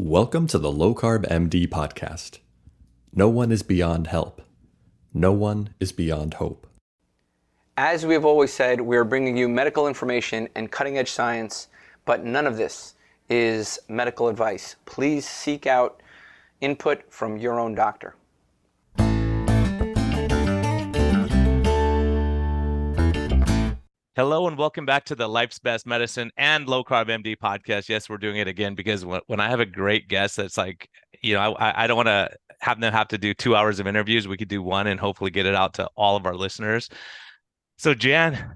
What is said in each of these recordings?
Welcome to the Low Carb MD Podcast. No one is beyond help. No one is beyond hope. As we have always said, we are bringing you medical information and cutting-edge science, but none of this is medical advice. Please seek out input from your own doctor. Hello and welcome back to the Life's Best Medicine and Low Carb MD Podcast. Yes, we're doing it again because when I have a great guest that's like, I don't want to have them have to do 2 hours of interviews. We could do one and hopefully get it out to all of our listeners. So Jan,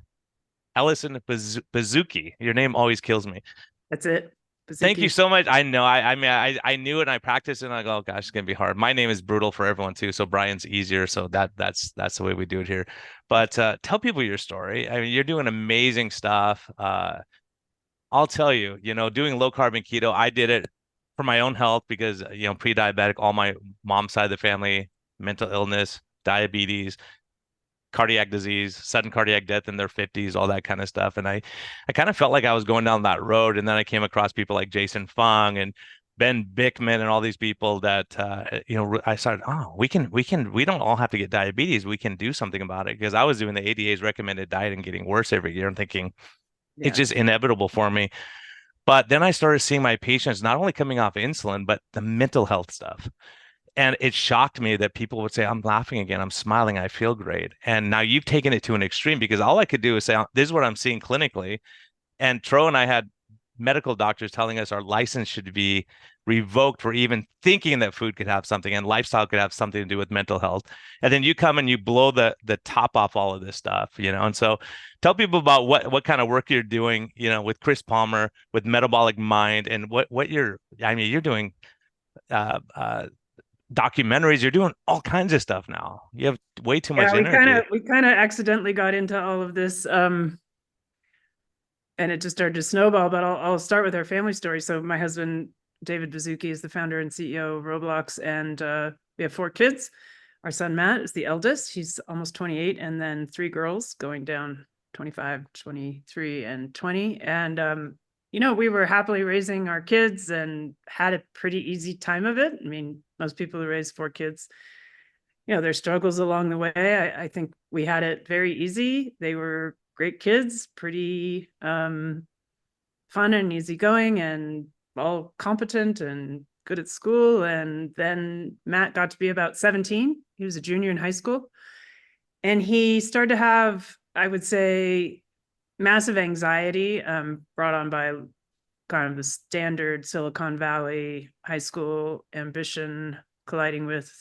Ellison Baszucki, your name always kills me. That's it. Baszucki. Thank you so much. I know. I knew it and I practiced it and I go, oh gosh, it's gonna be hard. My name is brutal for everyone too. So Brian's easier. So that's the way we do it here. But tell people your story. I mean, you're doing amazing stuff. I'll tell you, doing low carb and keto, I did it for my own health because, pre-diabetic, all my mom's side of the family, mental illness, diabetes, cardiac disease, sudden cardiac death in their 50s, all that kind of stuff. And I kind of felt like I was going down that road. And then I came across people like Jason Fung and Ben Bickman and all these people that, I started, we don't all have to get diabetes. We can do something about it. Because I was doing the ADA's recommended diet and getting worse every year and thinking it's just inevitable for me. But then I started seeing my patients not only coming off insulin, but the mental health stuff. And it shocked me that people would say, I'm laughing again, I'm smiling, I feel great. And now you've taken it to an extreme because all I could do is say, this is what I'm seeing clinically. And Tro and I had medical doctors telling us our license should be revoked for even thinking that food could have something and lifestyle could have something to do with mental health. And then you come and you blow the top off all of this stuff, And so tell people about what kind of work you're doing, with Chris Palmer, with Metabolic Mind, and what you're doing documentaries, you're doing all kinds of stuff now. You have way too much energy. We kind of accidentally got into all of this, and it just started to snowball. But I'll start with our family story. So my husband, David Baszucki, is the founder and CEO of Roblox, and we have 4 kids. Our son Matt is the eldest. He's almost 28, and then 3 girls going down 25, 23, and 20. And we were happily raising our kids and had a pretty easy time of it. I mean, most people who raise 4 kids, there's struggles along the way. I think we had it very easy. They were great kids, pretty fun and easygoing and all competent and good at school. And then Matt got to be about 17. He was a junior in high school. And he started to have, I would say, massive anxiety brought on by kind of the standard Silicon Valley high school ambition colliding with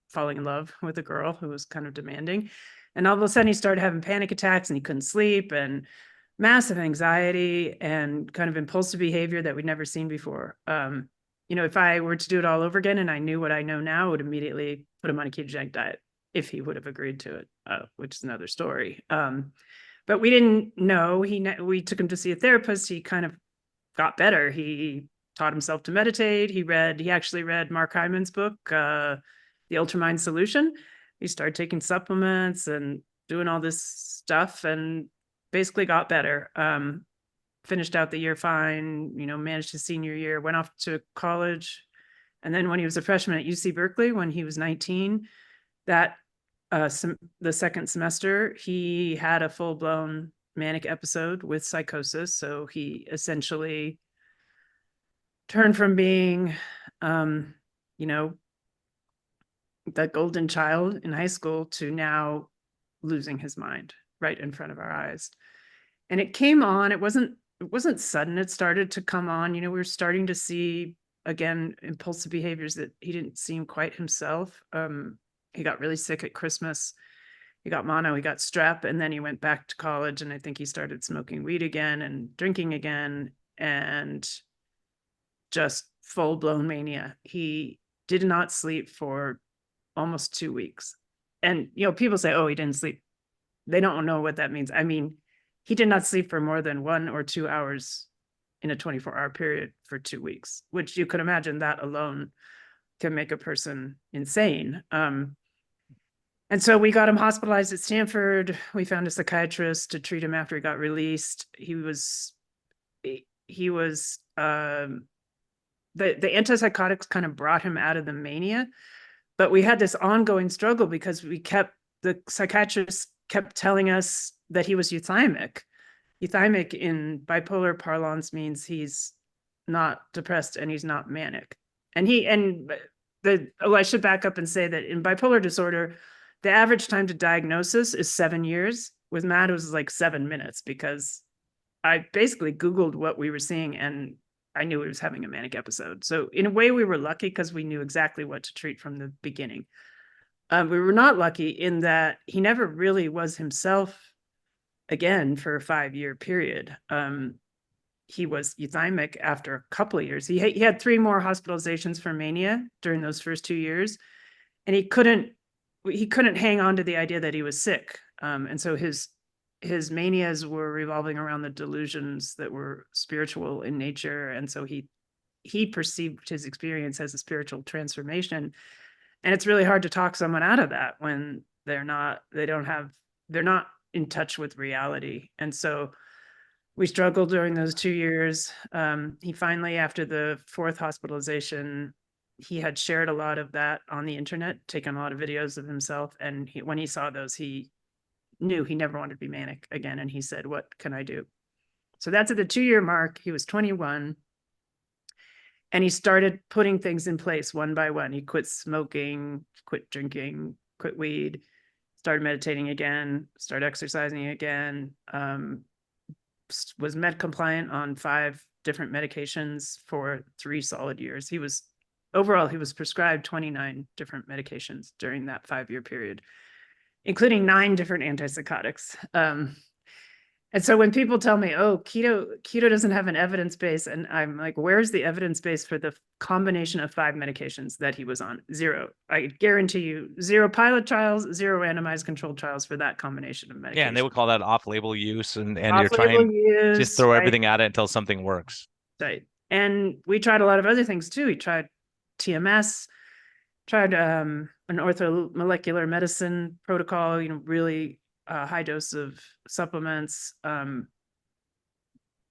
falling in love with a girl who was kind of demanding. And all of a sudden he started having panic attacks and he couldn't sleep and massive anxiety and kind of impulsive behavior that we'd never seen before. If I were to do it all over again and I knew what I know now, I would immediately put him on a ketogenic diet if he would have agreed to it, which is another story. But we didn't know. We took him to see a therapist. He kind of got better. He taught himself to meditate. He actually read Mark Hyman's book, The Ultramind Solution. He started taking supplements and doing all this stuff and basically got better. Finished out the year fine, managed his senior year, went off to college. And then when he was a freshman at UC Berkeley, when he was 19, the second semester, he had a full-blown manic episode with psychosis. So he essentially turned from being, that golden child in high school to now losing his mind right in front of our eyes. And it came on. It wasn't sudden. It started to come on. We were starting to see, again, impulsive behaviors that he didn't seem quite himself. He got really sick at Christmas. He got mono, he got strep, and then he went back to college. And I think he started smoking weed again and drinking again and just full-blown mania. He did not sleep for almost 2 weeks. And, people say, oh, he didn't sleep. They don't know what that means. I mean, he did not sleep for more than 1 or 2 hours in a 24-hour period for 2 weeks, which you could imagine that alone can make a person insane. And so we got him hospitalized at Stanford. We found a psychiatrist to treat him after he got released. He was the antipsychotics kind of brought him out of the mania, but we had this ongoing struggle because the psychiatrist kept telling us that he was euthymic. Euthymic in bipolar parlance means he's not depressed and he's not manic. I should back up and say that in bipolar disorder, the average time to diagnosis is 7 years. With Matt, it was like 7 minutes, because I basically Googled what we were seeing and I knew he was having a manic episode. So in a way, we were lucky because we knew exactly what to treat from the beginning. We were not lucky in that he never really was himself again for a 5-year period. He was euthymic after a couple of years. He had 3 more hospitalizations for mania during those first 2 years, and he couldn't hang on to the idea that he was sick. And so his manias were revolving around the delusions that were spiritual in nature. And so he perceived his experience as a spiritual transformation. And it's really hard to talk someone out of that when they're not in touch with reality. And so we struggled during those 2 years. He finally, after the 4th hospitalization, he had shared a lot of that on the internet, taken a lot of videos of himself. And when he saw those, he knew he never wanted to be manic again. And he said, "What can I do?" So that's at the 2-year mark. He was 21. And he started putting things in place one by one. He quit smoking, quit drinking, quit weed, started meditating again, started exercising again, was med compliant on 5 different medications for 3 solid years. Overall, he was prescribed 29 different medications during that 5-year period, including 9 different antipsychotics. And so when people tell me, "Oh, keto doesn't have an evidence base," and I'm like, "Where's the evidence base for the combination of 5 medications that he was on?" 0. I guarantee you, 0 pilot trials, 0 randomized controlled trials for that combination of medications. Yeah, and they would call that off-label use, and you're Off-label trying use, just throw right? everything at it until something works. Right. And we tried a lot of other things too. We tried TMS, tried an orthomolecular medicine protocol, really high dose of supplements,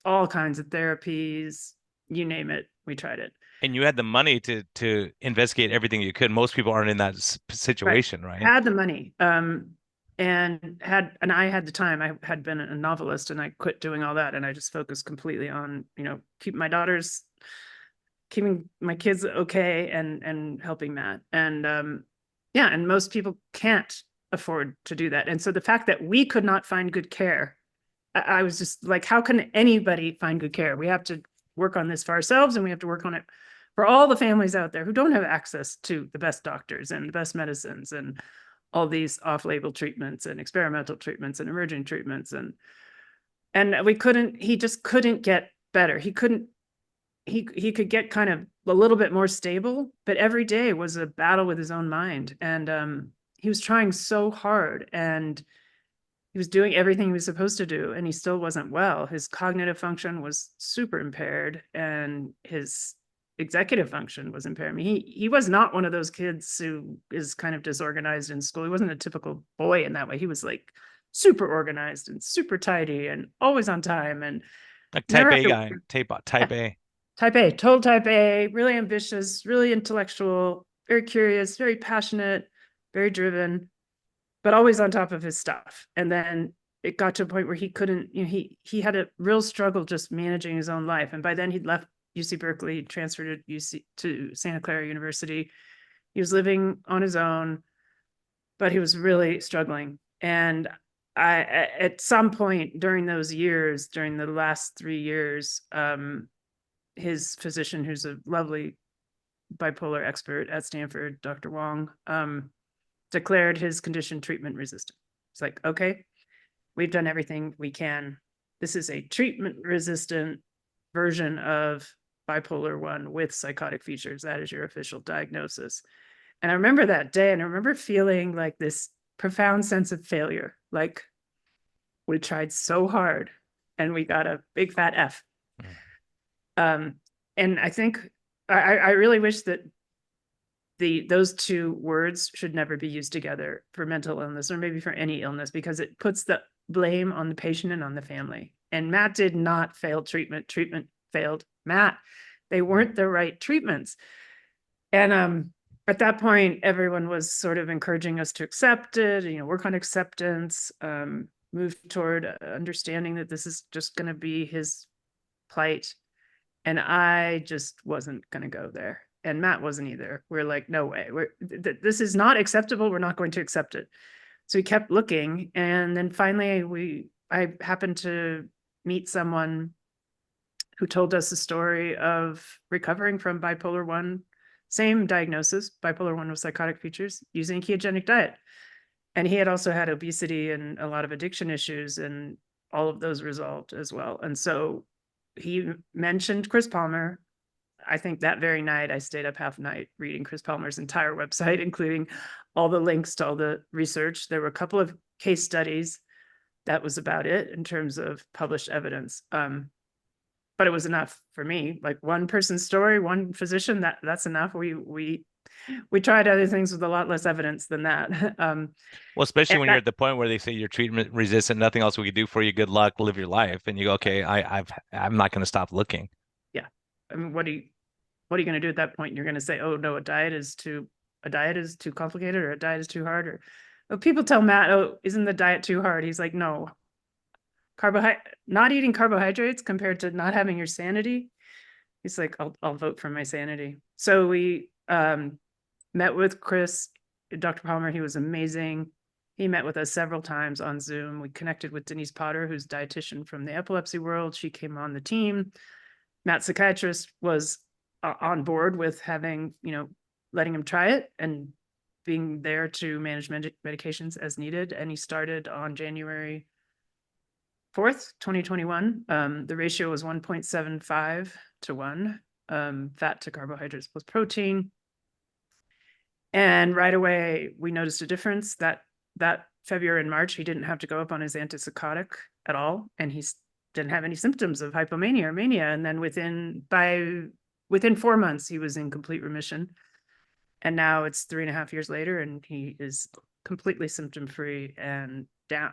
all kinds of therapies, you name it, we tried it. And you had the money to investigate everything you could. Most people aren't in that situation, right? Had the money, and I had the time. I had been a novelist, and I quit doing all that, and I just focused completely on keeping my kids okay and helping Matt. And and most people can't afford to do that. And so the fact that we could not find good care, I was just like, how can anybody find good care? We have to work on this for ourselves, and we have to work on it for all the families out there who don't have access to the best doctors and the best medicines and all these off-label treatments and experimental treatments and emerging treatments. And he just couldn't get better. He could get kind of a little bit more stable, but every day was a battle with his own mind. And he was trying so hard, and he was doing everything he was supposed to do, and he still wasn't well. His cognitive function was super impaired, and his executive function was impaired. I mean, he was not one of those kids who is kind of disorganized in school. He wasn't a typical boy in that way. He was like super organized and super tidy and always on time, and like type A guy, type A. Type A, total type A, really ambitious, really intellectual, very curious, very passionate, very driven, but always on top of his stuff. And then it got to a point where he couldn't, he had a real struggle just managing his own life. And by then he'd left UC Berkeley, transferred to Santa Clara University. He was living on his own, but he was really struggling. And at some point during those years, during the last 3 years, his physician, who's a lovely bipolar expert at Stanford, Dr. Wong, declared his condition treatment resistant. It's like, okay, we've done everything we can. This is a treatment resistant version of bipolar 1 with psychotic features. That is your official diagnosis. And I remember that day, and I remember feeling like this profound sense of failure. Like, we tried so hard and we got a big fat F. And I think I really wish that those 2 words should never be used together for mental illness, or maybe for any illness, because it puts the blame on the patient and on the family. And Matt did not fail treatment. Treatment failed Matt. They weren't the right treatments. And at that point, everyone was sort of encouraging us to accept it, work on acceptance, move toward understanding that this is just going to be his plight. And I just wasn't going to go there. And Matt wasn't either. We're like, no way. This is not acceptable. We're not going to accept it. So we kept looking. And then finally, I happened to meet someone who told us a story of recovering from bipolar 1, same diagnosis, bipolar 1 with psychotic features, using a ketogenic diet. And he had also had obesity and a lot of addiction issues, and all of those resolved as well. And so he mentioned Chris Palmer. I think that very night I stayed up half night reading Chris Palmer's entire website, including all the links to all the research. There were a couple of case studies. That was about it in terms of published evidence. But it was enough for me. Like one person's story, one physician, that's enough. We tried other things with a lot less evidence than that. Well, especially when you're at the point where they say you're treatment resistant, nothing else we could do for you. Good luck, live your life. And you go, okay, I'm not going to stop looking. Yeah. I mean, what are you going to do at that point? You're going to say, oh no, a diet is too complicated, or a diet is too hard, or people tell Matt, oh, isn't the diet too hard? He's like, no, not eating carbohydrates compared to not having your sanity. He's like, I'll vote for my sanity. So we met with Chris, Dr. Palmer. He was amazing. He met with us several times on Zoom. We connected with Denise Potter, who's a dietitian from the epilepsy world. She came on the team. Matt, psychiatrist, was on board with having, letting him try it and being there to manage medications as needed. And he started on January 4th, 2021. The ratio was 1.75 to 1, fat to carbohydrates plus protein. And right away, we noticed a difference that February and March, he didn't have to go up on his antipsychotic at all. And he didn't have any symptoms of hypomania or mania. And then within 4 months, he was in complete remission. And now it's 3.5 years later, and he is completely symptom-free and down.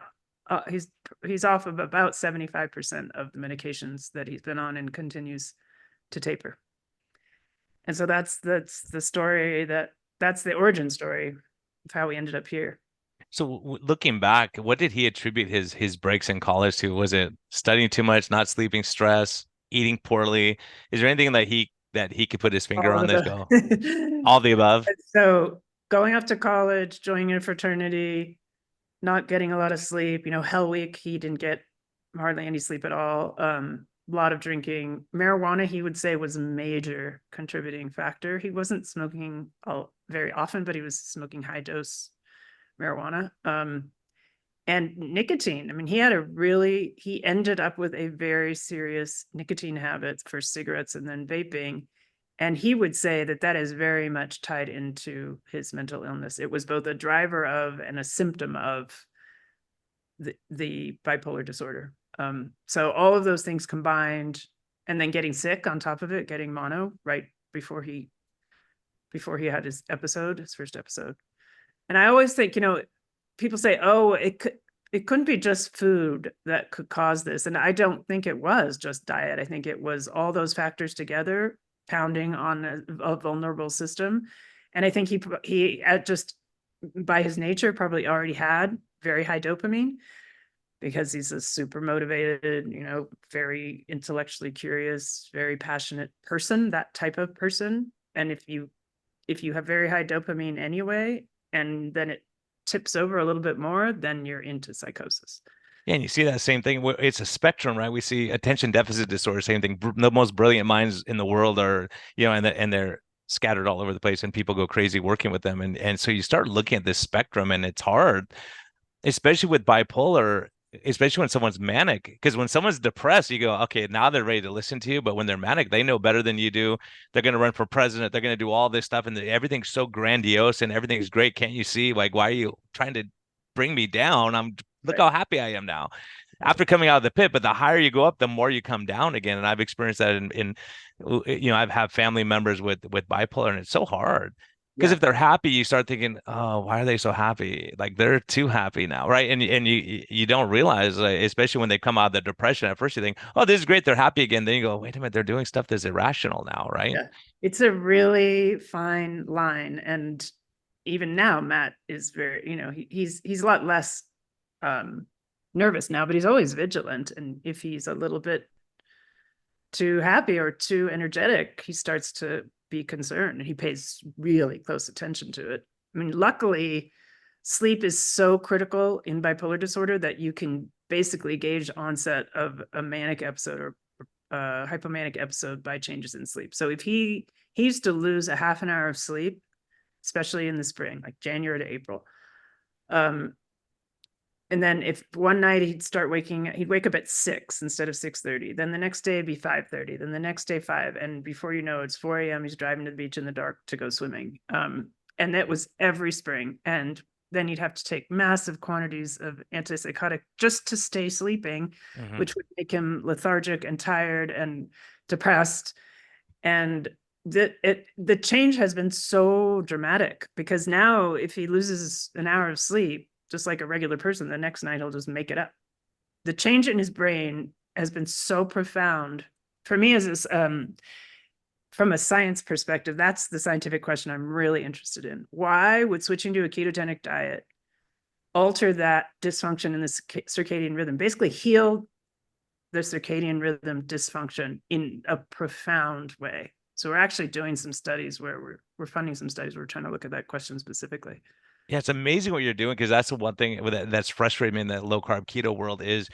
He's off of about 75% of the medications that he's been on and continues to taper. And so that's the story, that's the origin story of how we ended up here. So looking back, what did he attribute his breaks in college to? Was it studying too much, not sleeping, stress, eating poorly? Is there anything that he could put his finger on this? Go all the above. So going off to college, joining a fraternity, not getting a lot of sleep, Hell Week, he didn't get hardly any sleep at all. A lot of drinking. Marijuana, he would say, was a major contributing factor. He wasn't smoking very often, but he was smoking high dose marijuana. And nicotine. I mean, he ended up with a very serious nicotine habit for cigarettes and then vaping. And he would say that is very much tied into his mental illness. It was both a driver of and a symptom of the bipolar disorder. So all of those things combined, and then getting sick on top of it, getting mono right before he had his first episode. And I always think, people say, oh, it couldn't be just food that could cause this. And I don't think it was just diet. I think it was all those factors together pounding on a vulnerable system. And I think he just by his nature probably already had very high dopamine, because he's a super motivated, very intellectually curious, very passionate person, that type of person. And if you have very high dopamine anyway, and then it tips over a little bit more, then you're into psychosis. Yeah, and you see that same thing. It's a spectrum, right? We see attention deficit disorder, same thing. The most brilliant minds in the world are, and they're scattered all over the place, and people go crazy working with them. And so you start looking at this spectrum, and it's hard, especially with bipolar, especially when someone's manic, because when someone's depressed, you go, okay, now they're ready to listen to you. But when they're manic, they know better than you do. They're going to run for president. They're going to do all this stuff, and everything's so grandiose and everything's great. Can't you see? Like, why are you trying to bring me down? Look how happy I am now after coming out of the pit. But the higher you go up, the more you come down again. And I've experienced that in I've had family members with bipolar, and it's so hard. Because Yeah. if they're happy, you start thinking, oh, why are they so happy? Like they're too happy now, right? And you don't realize, especially when they come out of the depression, at first you think, oh, this is great, they're happy again. Then you go, wait a minute, they're doing stuff that's irrational now, right? Yeah. It's a really fine line. And even now, Matt is very, he's a lot less nervous now, but he's always vigilant. And if he's a little bit too happy or too energetic, he starts to be concerned, and he pays really close attention to it. I mean, luckily, sleep is so critical in bipolar disorder that you can basically gauge onset of a manic episode or hypomanic episode by changes in sleep. So if he used to lose a half an hour of sleep, especially in the spring, like January to April. And then if one night he'd wake up at 6 instead of 6:30. Then the next day it'd be 5:30. Then the next day 5. And before you know it, it's 4 a.m. He's driving to the beach in the dark to go swimming. And that was every spring. And then he'd have to take massive quantities of antipsychotic just to stay sleeping, which would make him lethargic and tired and depressed. And the change has been so dramatic, because now if he loses an hour of sleep, just like a regular person, the next night he'll just make it up. The change in his brain has been so profound. For me, from a science perspective, that's the scientific question I'm really interested in. Why would switching to a ketogenic diet alter that dysfunction in the circadian rhythm, basically heal the circadian rhythm dysfunction in a profound way? So we're actually doing some studies where we're funding some studies where we're trying to look at that question specifically. Yeah, it's amazing what you're doing, because that's the one thing that's frustrating me in the low carb keto world is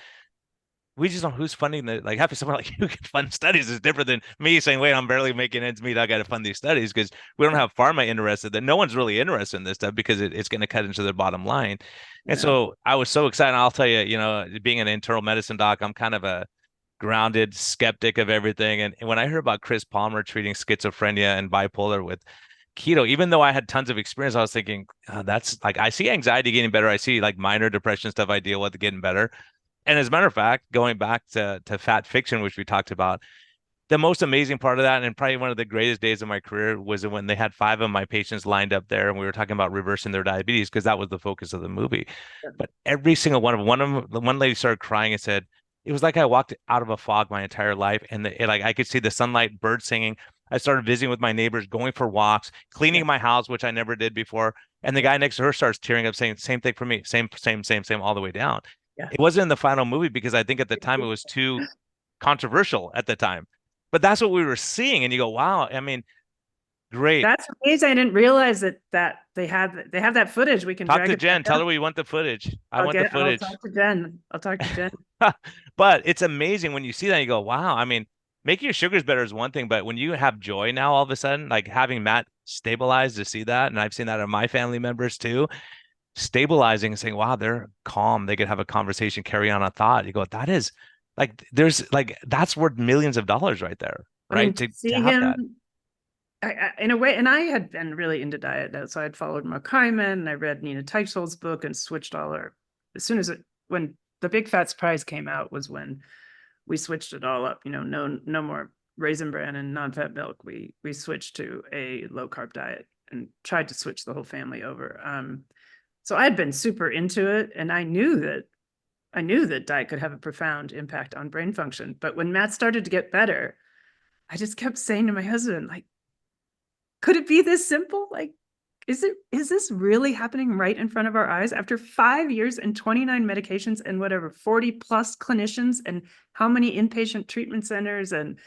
we just don't know who's funding like having someone like you can fund studies is different than me saying, wait, I'm barely making ends meet, I got to fund these studies, because we don't have pharma interested. That no one's really interested in this stuff because it's going to cut into their bottom line. And so I was so excited. I'll tell you, being an internal medicine doc, I'm kind of a grounded skeptic of everything. And when I heard about Chris Palmer treating schizophrenia and bipolar with keto, even though I had tons of experience, I was thinking, that's like, I see anxiety getting better. I see like minor depression stuff I deal with getting better. And as a matter of fact, going back to fat fiction, which we talked about, the most amazing part of that, and probably one of the greatest days of my career, was when they had 5 of my patients lined up there and we were talking about reversing their diabetes, because that was the focus of the movie. But every single one of them, one lady started crying and said, it was like I walked out of a fog my entire life, and like I could see the sunlight, birds singing. I started visiting with my neighbors, going for walks, cleaning my house, which I never did before. And the guy next to her starts tearing up, saying, same thing for me, same, all the way down. Yeah. It wasn't in the final movie because I think at the time it was too controversial at the time. But that's what we were seeing. And you go, wow, I mean, great. That's amazing. I didn't realize that they have that footage. We can talk drag to it Jen. back Tell up. her we want the footage. I want the footage. I'll talk to Jen. But it's amazing when you see that, you go, wow. I mean, making your sugars better is one thing, but when you have joy now, all of a sudden, like having Matt stabilized to see that, and I've seen that in my family members too, stabilizing and saying, wow, they're calm. They could have a conversation, carry on a thought. You go, that is like, there's like, that's worth millions of dollars right there, right? To see have him, in a way, and I had been really into diet, so I'd followed Mark Hyman, and I read Nina Teicholz's book and switched as soon as when the Big Fat Surprise came out was when we switched it all up. No more Raisin Bran and non-fat milk. We switched to a low carb diet and tried to switch the whole family over. So I had been super into it, and I knew that diet could have a profound impact on brain function. But when Matt started to get better, I just kept saying to my husband, like, could it be this simple? Like, is this really happening right in front of our eyes after 5 years and 29 medications and whatever, 40 plus clinicians, and how many inpatient treatment centers and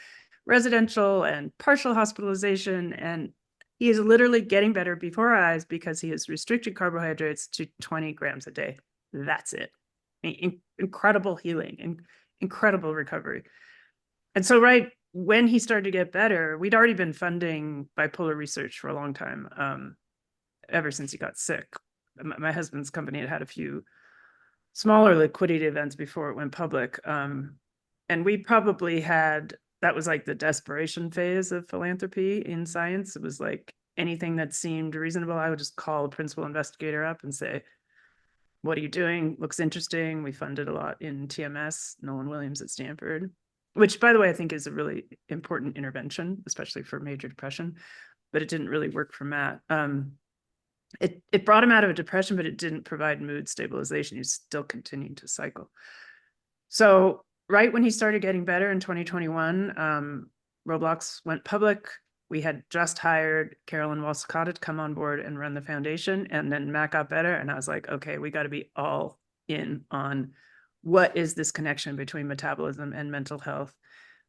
residential and partial hospitalization? And he is literally getting better before our eyes because he has restricted carbohydrates to 20 grams a day. That's it. Incredible healing and incredible recovery. And so right when he started to get better, we'd already been funding bipolar research for a long time, ever since he got sick. My husband's company had a few smaller liquidity events before it went public. And we probably that was like the desperation phase of philanthropy in science. It was like anything that seemed reasonable, I would just call a principal investigator up and say, what are you doing? Looks interesting. We funded a lot in TMS, Nolan Williams at Stanford, which, by the way, I think is a really important intervention, especially for major depression. but it didn't really work for Matt. It brought him out of a depression, but it didn't provide mood stabilization. He was still continuing to cycle. So right when he started getting better in 2021, Roblox went public. We had just hired Carolyn Walscott to come on board and run the foundation. And then Matt got better. And I was like, okay, we got to be all in on what is this connection between metabolism and mental health.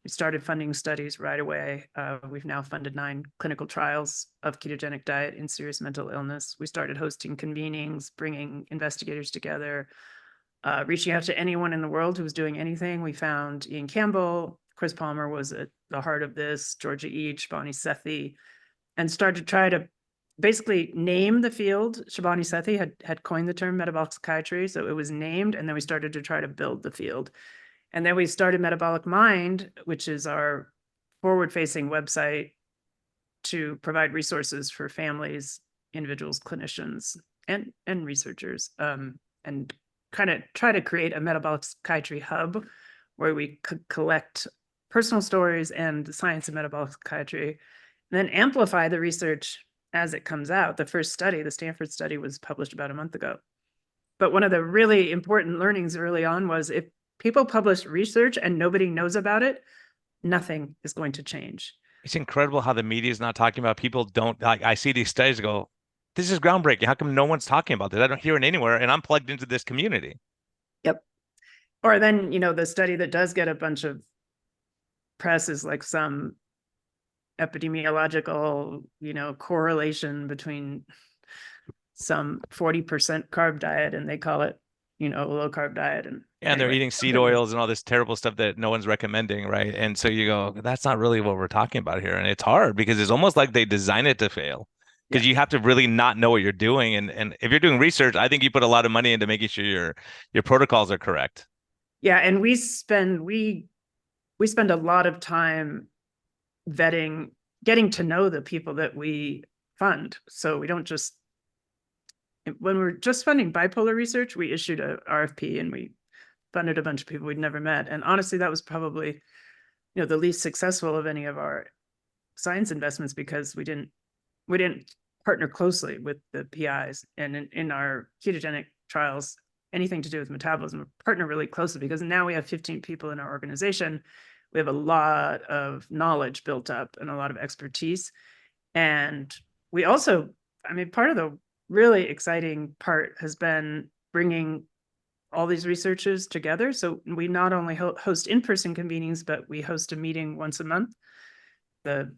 We started funding studies right away. We've now funded 9 clinical trials of ketogenic diet in serious mental illness. We started hosting convenings, bringing investigators together, reaching out to anyone in the world who was doing anything. We found Ian Campbell, Chris Palmer was at the heart of this, Georgia Each, Shabani Sethi, and started to try to basically name the field. Shabani Sethi had coined the term metabolic psychiatry, so it was named, and then we started to try to build the field. And then we started Metabolic Mind, which is our forward-facing website to provide resources for families, individuals, clinicians, and researchers, and kind of try to create a metabolic psychiatry hub where we could collect personal stories and the science of metabolic psychiatry, and then amplify the research as it comes out. The first study, the Stanford study, was published about a month ago. But one of the really important learnings early on was if people publish research and nobody knows about it, nothing is going to change. It's incredible how the media is not talking about. People don't, like, I see these studies go, this is groundbreaking. How come no one's talking about this? I don't hear it anywhere, and I'm plugged into this community. Yep. Or then, the study that does get a bunch of press is like some epidemiological, correlation between some 40% carb diet, and they call it, low carb diet. And they're eating seed oils and all this terrible stuff that no one's recommending, right? And so you go, that's not really what we're talking about here. And it's hard because it's almost like they design it to fail, because you have to really not know what you're doing. And if you're doing research, I think you put a lot of money into making sure your protocols are correct. Yeah, and we spend a lot of time vetting, getting to know the people that we fund. So we don't just, when we're just funding bipolar research, we issued a RFP and we funded a bunch of people we'd never met. And honestly, that was probably, the least successful of any of our science investments, because we didn't partner closely with the PIs. And in our ketogenic trials, anything to do with metabolism, we partner really closely, because now we have 15 people in our organization. We have a lot of knowledge built up and a lot of expertise. And we also, part of the really exciting part has been bringing all these researchers together. So we not only host in-person convenings, but we host a meeting once a month, the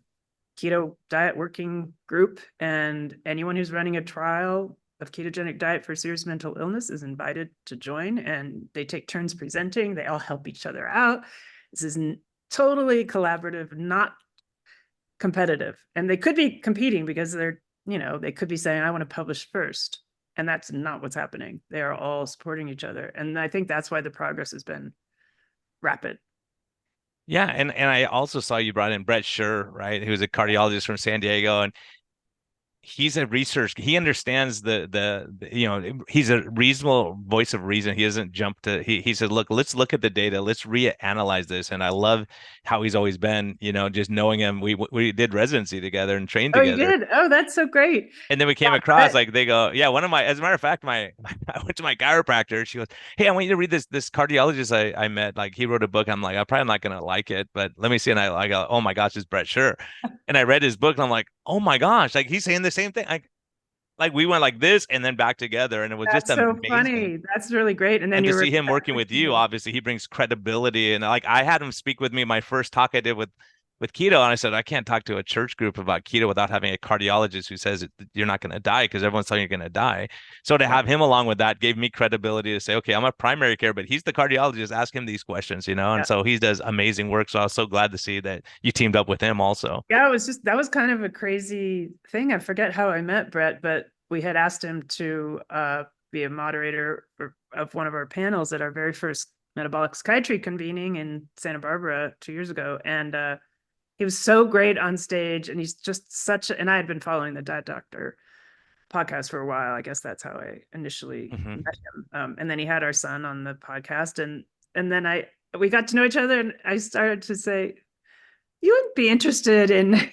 Keto Diet Working Group, and anyone who's running a trial of ketogenic diet for serious mental illness is invited to join, and they take turns presenting. They all help each other out. This is totally collaborative, not competitive. And they could be competing because they could be saying, I want to publish first. And that's not what's happening. They are all supporting each other. And I think that's why the progress has been rapid. Yeah. And I also saw you brought in Brett Scher, right? Who's a cardiologist from San Diego. And he's a researcher. He understands he's a reasonable voice of reason. He doesn't jump to, he said, look, let's look at the data. Let's reanalyze this. And I love how he's always been, just knowing him. We did residency together and trained together. Oh, you did? Oh, that's so great. And then we came across, like, they go, yeah, as a matter of fact, I went to my chiropractor. She goes, hey, I want you to read this cardiologist I met. Like, he wrote a book. I'm like, I'm probably not going to like it, but let me see. And I go, oh my gosh, it's Brett Scher. And I read his book and I'm like, oh my gosh, like, he's saying the same thing. Like we went like this and then back together, and it was just so amazing. Funny. That's really great. And then to see him working with you, obviously he brings credibility. And like, I had him speak with me my first talk I did with keto, and I said, I can't talk to a church group about keto without having a cardiologist who says you're not going to die, because everyone's telling you you're going to die. So to have him along with that gave me credibility to say, okay, I'm a primary care, but he's the cardiologist. Ask him these questions, And so he does amazing work. So I was so glad to see that you teamed up with him also. Yeah, that was kind of a crazy thing. I forget how I met Brett, but we had asked him to be a moderator of one of our panels at our very first metabolic psychiatry convening in Santa Barbara 2 years ago. And he was so great on stage, and he's just and I had been following the Diet Doctor podcast for a while. I guess that's how I initially met him. And then he had our son on the podcast, and then we got to know each other, and I started to say, you wouldn't be interested in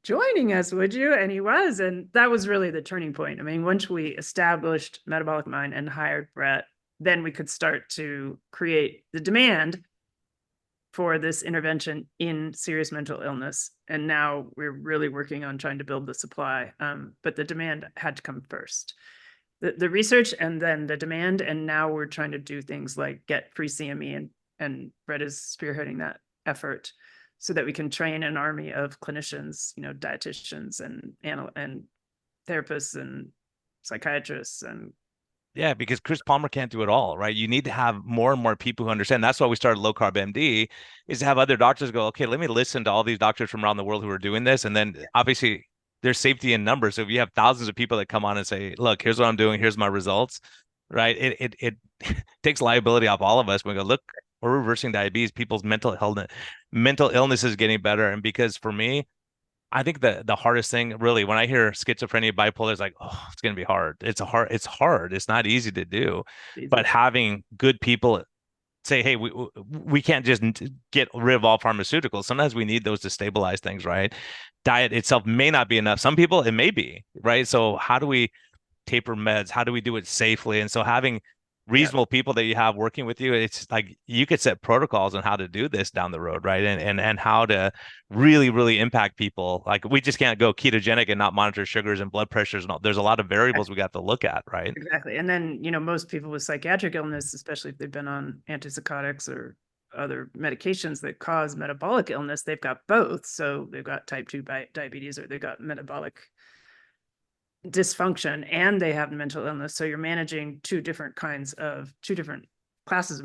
joining us, would you? And he was, and that was really the turning point. I mean, once we established Metabolic Mind and hired Brett, then we could start to create the demand for this intervention in serious mental illness. And now we're really working on trying to build the supply. But the demand had to come first. The research and then the demand. And now we're trying to do things like get free CME, and Brett is spearheading that effort so that we can train an army of clinicians, dietitians and therapists and psychiatrists and Yeah, because Chris Palmer can't do it all, right? You need to have more and more people who understand. That's why we started Low Carb MD, is to have other doctors go, okay, let me listen to all these doctors from around the world who are doing this. And then obviously there's safety in numbers. So if you have thousands of people that come on and say, look, here's what I'm doing, here's my results, right? It takes liability off all of us. We go, look, we're reversing diabetes, people's mental illness is getting better. And because for me, I think the hardest thing really when I hear schizophrenia, bipolar, is like, oh, it's going to be hard. It's hard. It's not easy to do, but having good people say, hey, we can't just get rid of all pharmaceuticals. Sometimes we need those to stabilize things, right? Diet itself may not be enough. Some people it may be, right? So how do we taper meds? How do we do it safely? And so having reasonable people that you have working with you, it's like you could set protocols on how to do this down the road, right? And how to really impact people. Like we just can't go ketogenic and not monitor sugars and blood pressures and all. There's a lot of variables we got to look at, right? Exactly. And then, most people with psychiatric illness, especially if they've been on antipsychotics or other medications that cause metabolic illness, they've got both. So they've got type 2 diabetes, or they've got metabolic dysfunction, and they have mental illness. So you're managing two different classes of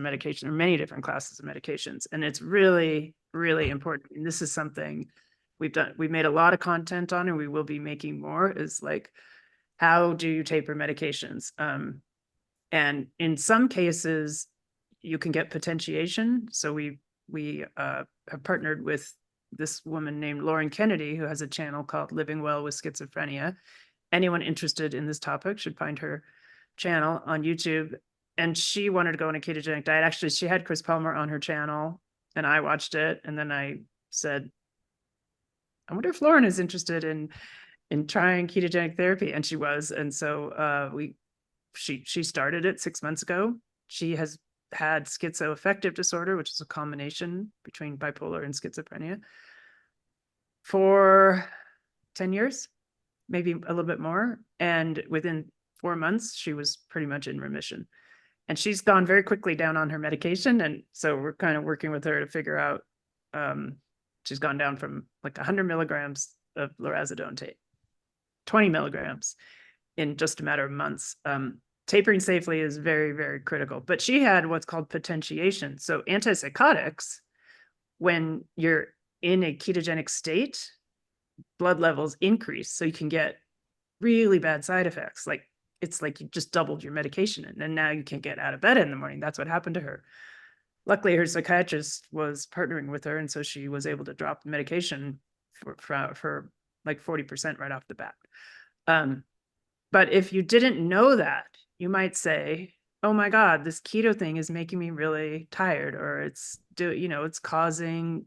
medication, or many different classes of medications. And it's really, really important. And this is something we've made a lot of content on, and we will be making more, is like, how do you taper medications? And in some cases you can get potentiation. So we have partnered with this woman named Lauren Kennedy, who has a channel called Living Well with Schizophrenia. Anyone interested in this topic should find her channel on YouTube. And she wanted to go on a ketogenic diet. Actually, she had Chris Palmer on her channel, and I watched it. And then I said, I wonder if Lauren is interested in trying ketogenic therapy. And she was. And so she started it 6 months ago. She has had schizoaffective disorder, which is a combination between bipolar and schizophrenia, for 10 years. Maybe a little bit more. And within 4 months, she was pretty much in remission. And she's gone very quickly down on her medication. And so we're kind of working with her to figure out, she's gone down from like 100 milligrams of lorazepam to 20 milligrams in just a matter of months. Tapering safely is very, very critical. But she had what's called potentiation. So antipsychotics, when you're in a ketogenic state, blood levels increase, so you can get really bad side effects. Like it's like you just doubled your medication, and now you can't get out of bed in the morning. That's what happened to her. Luckily, her psychiatrist was partnering with her, and so she was able to drop the medication for like 40% right off the bat. But if you didn't know that, you might say, oh my God, this keto thing is making me really tired, or it's causing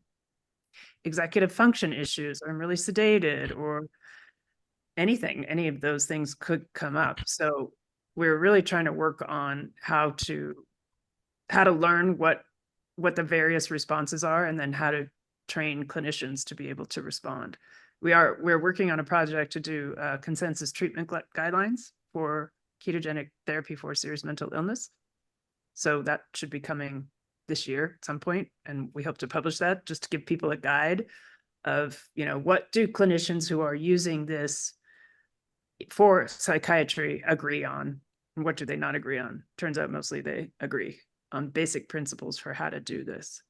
executive function issues, or I'm really sedated, or anything. Any of those things could come up. So we're really trying to work on how to learn what the various responses are, and then how to train clinicians to be able to respond. We're working on a project to do consensus treatment guidelines for ketogenic therapy for serious mental illness. So that should be coming this year at some point, and we hope to publish that just to give people a guide of, what do clinicians who are using this for psychiatry agree on, and what do they not agree on. Turns out mostly they agree on basic principles for how to do this.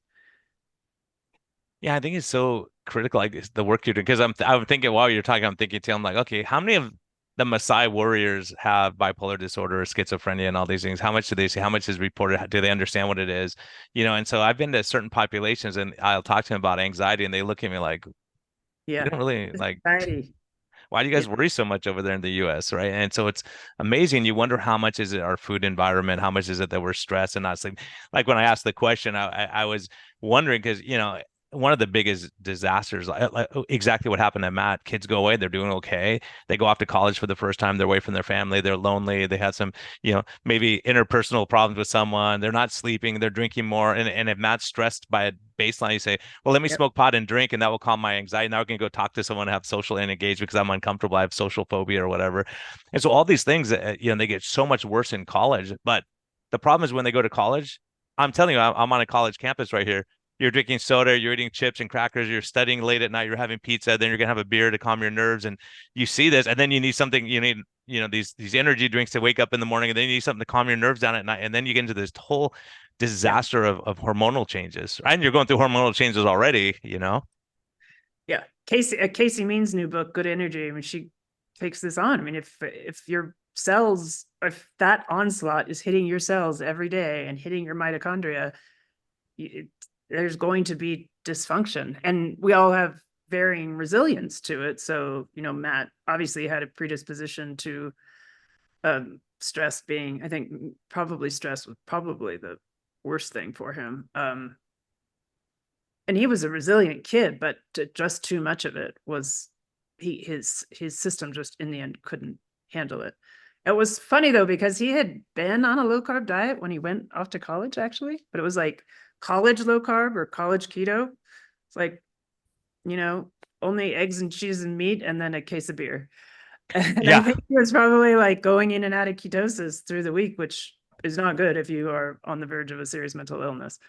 Yeah, I think it's so critical, like the work you're doing, because I'm thinking while you're talking, I'm thinking too, I'm like, okay, how many of the Maasai warriors have bipolar disorder, schizophrenia, and all these things? How much do they see? How much is reported? Do they understand what it is? And so I've been to certain populations, and I'll talk to them about anxiety, and they look at me like, yeah, you don't really like anxiety. Why do you guys worry so much over there in the US, right? And so it's amazing. You wonder how much is it our food environment? How much is it that we're stressed and not sleeping? Like when I asked the question, I was wondering because, one of the biggest disasters, like exactly what happened to Matt. Kids go away, they're doing okay. They go off to college for the first time. They're away from their family. They're lonely. They had some, maybe interpersonal problems with someone. They're not sleeping. They're drinking more. And if Matt's stressed by a baseline, you say, well, let me smoke pot and drink, and that will calm my anxiety. Now I can go talk to someone and have social and engage because I'm uncomfortable. I have social phobia or whatever. And so all these things, they get so much worse in college. But the problem is when they go to college, I'm telling you, I'm on a college campus right here. You're drinking soda, you're eating chips and crackers, you're studying late at night, you're having pizza, then you're gonna have a beer to calm your nerves, and you see this, and then you need something, you need, these energy drinks to wake up in the morning, and then you need something to calm your nerves down at night, and then you get into this whole disaster of hormonal changes, and you're going through hormonal changes already, Yeah, Casey Means' new book, Good Energy. I mean, she takes this on. I mean, if your cells, if that onslaught is hitting your cells every day and hitting your mitochondria, there's going to be dysfunction, and we all have varying resilience to it. So, Matt obviously had a predisposition to stress being, I think probably stress was probably the worst thing for him. And he was a resilient kid, but just too much of it was his system just in the end couldn't handle it. It was funny though, because he had been on a low carb diet when he went off to college, actually, but it was like college low carb or college keto. It's like, only eggs and cheese and meat and then a case of beer. And I think he was probably like going in and out of ketosis through the week, which is not good if you are on the verge of a serious mental illness.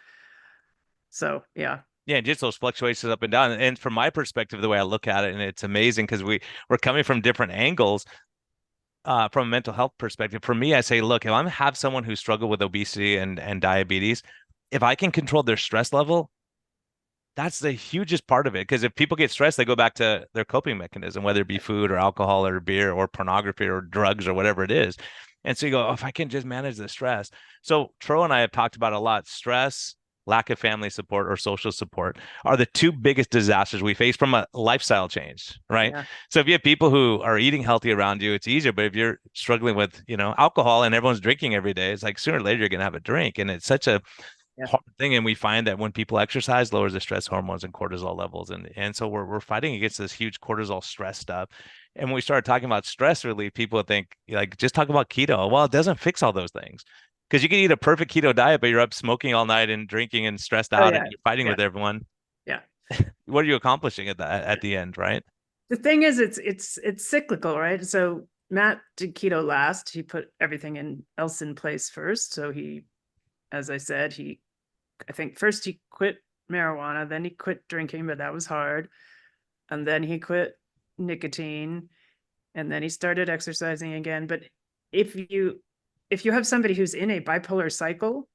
So, yeah. Yeah, just those fluctuations up and down. And from my perspective, the way I look at it, and it's amazing because we're coming from different angles. From a mental health perspective, for me, I say, look, if I have someone who struggled with obesity and diabetes, if I can control their stress level, that's the hugest part of it. Because if people get stressed, they go back to their coping mechanism, whether it be food or alcohol or beer or pornography or drugs or whatever it is. And so you go, if I can just manage the stress. So Tro and I have talked about a lot. Stress, lack of family support or social support are the two biggest disasters we face from a lifestyle change, right? Yeah. So if you have people who are eating healthy around you, it's easier. But if you're struggling with, alcohol and everyone's drinking every day, it's like sooner or later you're going to have a drink. And it's such a hard thing. And we find that when people exercise, lowers the stress hormones and cortisol levels. And so we're fighting against this huge cortisol stress stuff. And when we started talking about stress relief, people think like, just talk about keto. Well, it doesn't fix all those things. Because you can eat a perfect keto diet, but you're up smoking all night and drinking and stressed out and you're fighting with everyone. Yeah. What are you accomplishing at the end, right? The thing is, it's cyclical, right? So Matt did keto last. He put everything else in place first. So he, as I said, I think first he quit marijuana, then he quit drinking, but that was hard. And then he quit nicotine, and then he started exercising again. But if you have somebody who's in a bipolar cycle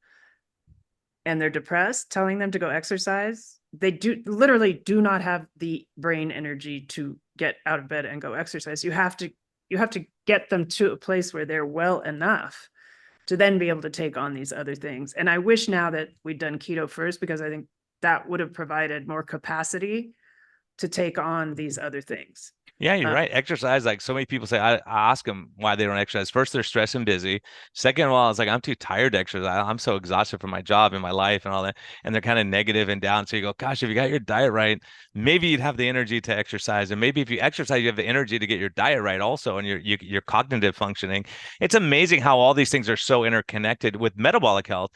and they're depressed, telling them to go exercise, they literally do not have the brain energy to get out of bed and go exercise. You have to get them to a place where they're well enough to then be able to take on these other things. And I wish now that we'd done keto first, because I think that would have provided more capacity to take on these other things. Yeah, you're right. Exercise, like so many people say, I ask them why they don't exercise. First, they're stressed and busy. Second of all, it's like, I'm too tired to exercise. I'm so exhausted from my job and my life and all that. And they're kind of negative and down. So you go, gosh, if you got your diet right, maybe you'd have the energy to exercise. And maybe if you exercise, you have the energy to get your diet right also. And your cognitive functioning. It's amazing how all these things are so interconnected with metabolic health.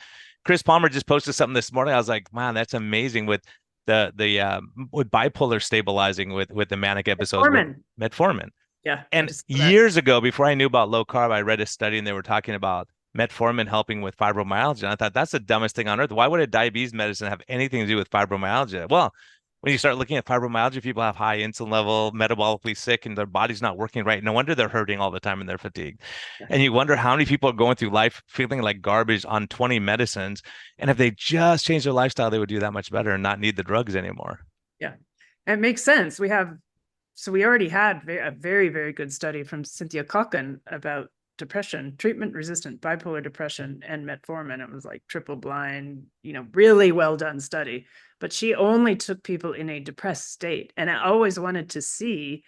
Chris Palmer just posted something this morning. I was like, man, that's amazing with with bipolar stabilizing with the manic episodes, metformin. Yeah. And years ago, before I knew about low carb, I read a study and they were talking about metformin helping with fibromyalgia. And I thought that's the dumbest thing on earth. Why would a diabetes medicine have anything to do with fibromyalgia? Well, when you start looking at fibromyalgia, people have high insulin level, metabolically sick, and their body's not working right. No wonder they're hurting all the time and they're fatigued. And you wonder how many people are going through life feeling like garbage on 20 medicines. And if they just change their lifestyle, they would do that much better and not need the drugs anymore. Yeah, it makes sense. We already had a very, very good study from Cynthia Cochran about depression, treatment-resistant bipolar depression and metformin. It was like triple blind, really well done study. But she only took people in a depressed state. And I always wanted to see,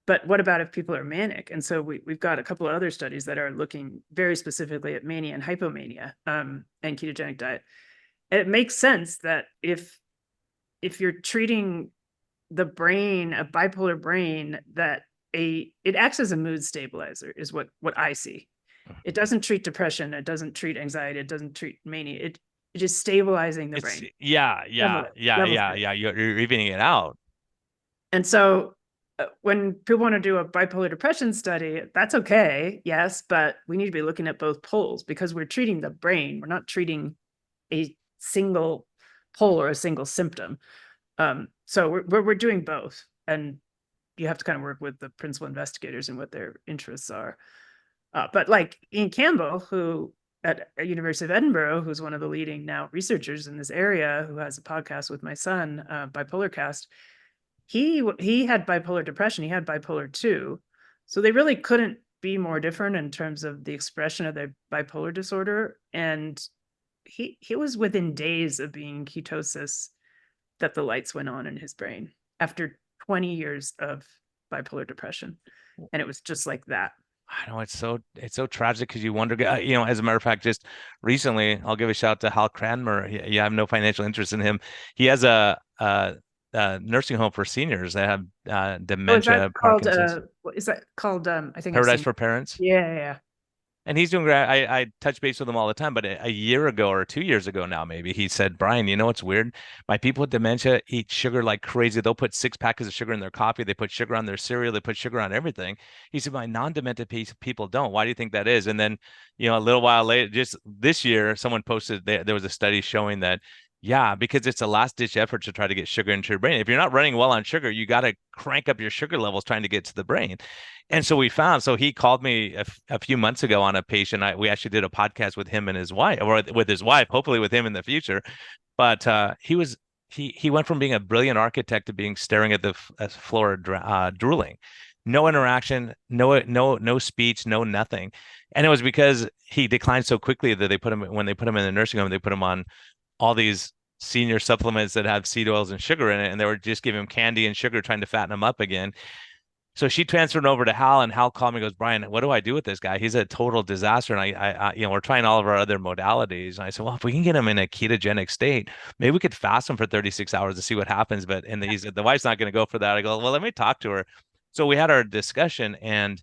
but what about if people are manic? And so we've got a couple of other studies that are looking very specifically at mania and hypomania and ketogenic diet. And it makes sense that if if you're treating the brain, a bipolar brain, that it acts as a mood stabilizer is what I see. It doesn't treat depression. It doesn't treat anxiety. It doesn't treat mania. It is stabilizing the brain. Yeah. Level three. You're evening it out. And so when people want to do a bipolar depression study, that's okay. Yes. But we need to be looking at both poles because we're treating the brain. We're not treating a single pole or a single symptom. So we're doing both. And you have to kind of work with the principal investigators and what their interests are. But like Ian Campbell, who at University of Edinburgh, who's one of the leading now researchers in this area, who has a podcast with my son, Bipolar Cast, he had bipolar depression. He had bipolar 2. So they really couldn't be more different in terms of the expression of their bipolar disorder. And he was within days of being in ketosis that the lights went on in his brain after 20 years of bipolar depression. And it was just like that. I know it's so tragic because you wonder, as a matter of fact, just recently, I'll give a shout out to Hal Cranmer. You have no financial interest in him. He has a nursing home for seniors that have dementia, Parkinson's. Is that called? I think Paradise for Parents. Yeah. And he's doing great. I touch base with him all the time, but a year ago or 2 years ago now, maybe, he said, Brian, you know what's weird? My people with dementia eat sugar like crazy. They'll put 6 packets of sugar in their coffee. They put sugar on their cereal. They put sugar on everything. He said, my non-demented people don't. Why do you think that is? And then, a little while later, just this year, someone posted, there was a study showing that, yeah, because it's a last ditch effort to try to get sugar into your brain. If you're not running well on sugar, you got to crank up your sugar levels trying to get to the brain. And so he called me a few months ago on a patient. We actually did a podcast with him and his wife, or with his wife, hopefully with him in the future. But he went from being a brilliant architect to being staring at the floor, drooling. No interaction, no speech, no nothing. And it was because he declined so quickly that when they put him in the nursing home, they put him on all these senior supplements that have seed oils and sugar in it, and they were just giving him candy and sugar, trying to fatten him up again. So she transferred over to Hal, and Hal called me and goes, Brian, what do I do with this guy? He's a total disaster. And I we're trying all of our other modalities. And I said, well, if we can get him in a ketogenic state, maybe we could fast him for 36 hours to see what happens. But he said, the wife's not going to go for that. I go, well, let me talk to her. So we had our discussion, and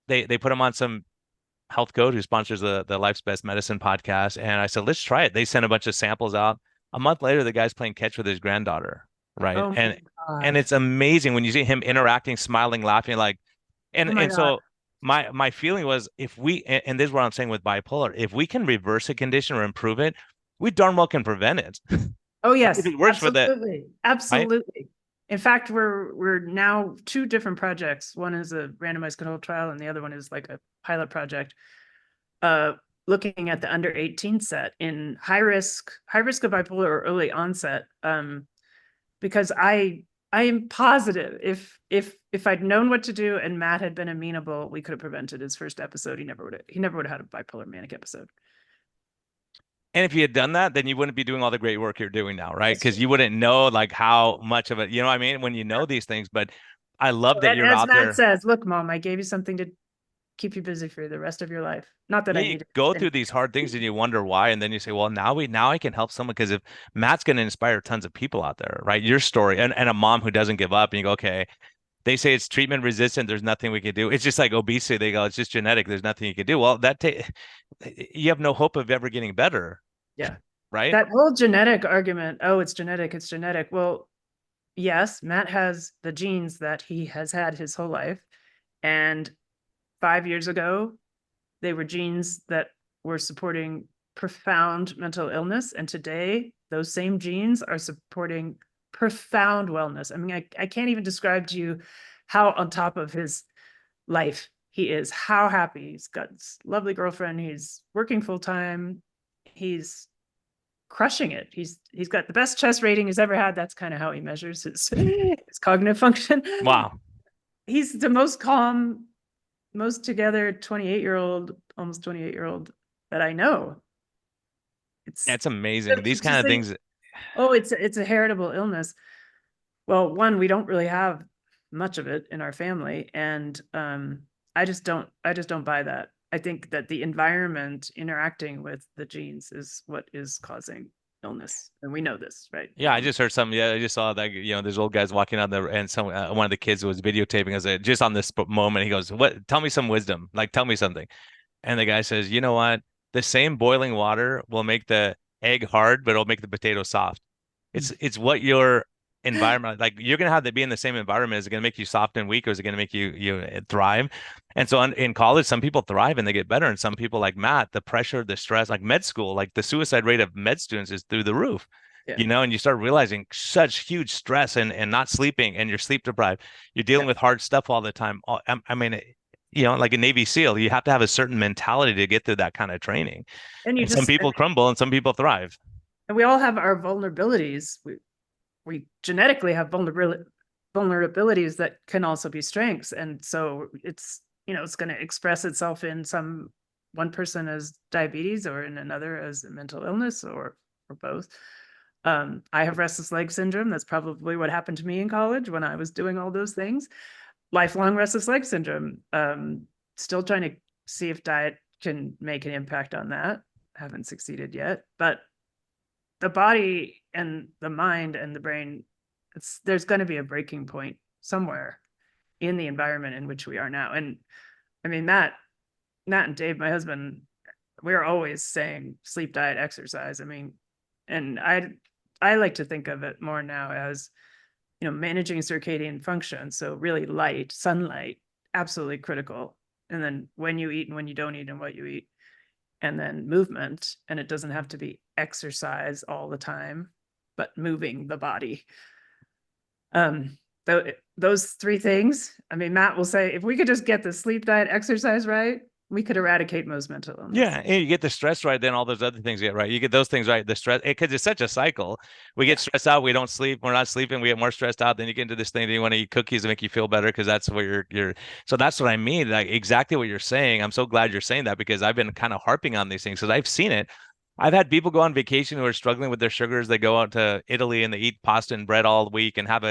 they put him on some health coach who sponsors the Life's Best Medicine podcast. And I said, let's try it. They sent a bunch of samples out. A month later, the guy's playing catch with his granddaughter. Right. Oh and it's amazing when you see him interacting, smiling, laughing, so my feeling was, if we, and this is what I'm saying with bipolar, if we can reverse a condition or improve it, we darn well can prevent it. Oh yes. If it works absolutely. for that. Absolutely. Right? In fact, we're now 2 different projects. One is a randomized controlled trial, and the other one is like a pilot project, looking at the under 18 set in high risk of bipolar or early onset. Because I am positive if I'd known what to do and Matt had been amenable, we could have prevented his first episode. He never would have had a bipolar manic episode. And if you had done that, then you wouldn't be doing all the great work you're doing now, right? Because you wouldn't know how much of it, you know what I mean? When you know these things, but I love that you're out there. As Matt says, look, Mom, I gave you something to keep you busy for the rest of your life. Not that I need to go through these hard things and you wonder why, and then you say, well, now I can help someone, because if Matt's going to inspire tons of people out there, right? Your story, and a mom who doesn't give up, and you go, okay, they say it's treatment resistant, there's nothing we can do. It's just like obesity. They go, it's just genetic, there's nothing you can do. Well, you have no hope of ever getting better. Yeah. Right. That whole genetic argument, oh, it's genetic. Well, yes, Matt has the genes that he has had his whole life. And 5 years ago, they were genes that were supporting profound mental illness. And today, those same genes are supporting profound wellness. I mean, I can't even describe to you how on top of his life he is, how happy. He's got this lovely girlfriend. He's working full time. He's crushing it. He's got the best chess rating he's ever had. That's kind of how he measures his cognitive function. Wow. He's the most calm, most together almost 28-year-old that I know. It's amazing. These kind of things. Oh, it's a heritable illness. Well, one, we don't really have much of it in our family. And I just don't buy that. I think that the environment interacting with the genes is what is causing illness, and we know this, right? Yeah, I just heard some. Yeah, I just saw that. There's old guys walking out there, and some one of the kids was videotaping us just on this moment. He goes, "What? Tell me some wisdom. Like, tell me something." And the guy says, "You know what? The same boiling water will make the egg hard, but it'll make the potato soft. It's what your environment, like you're gonna have to be in the same environment. Is it gonna make you soft and weak, or is it gonna make you thrive?" And so in college, some people thrive and they get better, and some people like Matt, the pressure, the stress, like med school, like the suicide rate of med students is through the roof. Yeah. And you start realizing such huge stress and not sleeping, and you're sleep deprived. You're dealing with hard stuff all the time. I mean, like a Navy SEAL, you have to have a certain mentality to get through that kind of training. And some people crumble and some people thrive. And we all have our vulnerabilities. We genetically have vulnerabilities that can also be strengths. And so it's going to express itself in one person as diabetes, or in another as a mental illness, or both. I have restless leg syndrome. That's probably what happened to me in college when I was doing all those things. Lifelong restless leg syndrome. Still trying to see if diet can make an impact on that. Haven't succeeded yet. But the body and the mind and the brain, there's going to be a breaking point somewhere in the environment in which we are now. And I mean, Matt and Dave, my husband, we're always saying sleep, diet, exercise. I mean, and I like to think of it more now as, managing circadian function. So really sunlight, absolutely critical. And then when you eat and when you don't eat and what you eat. And then movement, and it doesn't have to be exercise all the time, but moving the body. Those three things, I mean, Matt will say, if we could just get the sleep, diet, exercise right, we could eradicate most mental illness. Yeah, and you get the stress right, then all those other things get right. You get those things right, the stress, because it's such a cycle. We get stressed out, we don't sleep, we're not sleeping, we get more stressed out. Then you get into this thing that you want to eat cookies to make you feel better, because that's what you're. So that's what I mean, like exactly what you're saying. I'm so glad you're saying that, because I've been kind of harping on these things because I've seen it. I've had people go on vacation who are struggling with their sugars. They go out to Italy and they eat pasta and bread all week and have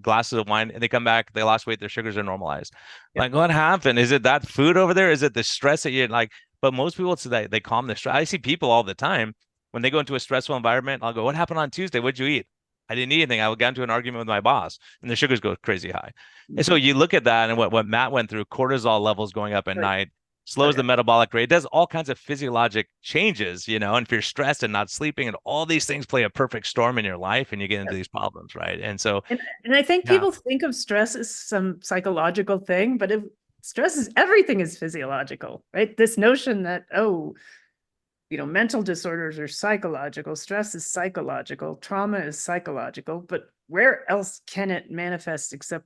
glasses of wine, and they come back, they lost weight, their sugars are normalized. Yeah. Like, what happened? Is it that food over there? Is it the stress that you're like? But most people say they calm the stress. I see people all the time when they go into a stressful environment. I'll go, "What happened on Tuesday? What'd you eat?" "I didn't eat anything. I got into an argument with my boss," and the sugars go crazy high. Mm-hmm. And so you look at that and what Matt went through, cortisol levels going up at night, slows the metabolic rate, does all kinds of physiologic changes, and if you're stressed and not sleeping, and all these things play a perfect storm in your life, and you get into these problems, right? And so, and I think people think of stress as some psychological thing, but everything is physiological, right? This notion that, mental disorders are psychological, stress is psychological, trauma is psychological, but where else can it manifest except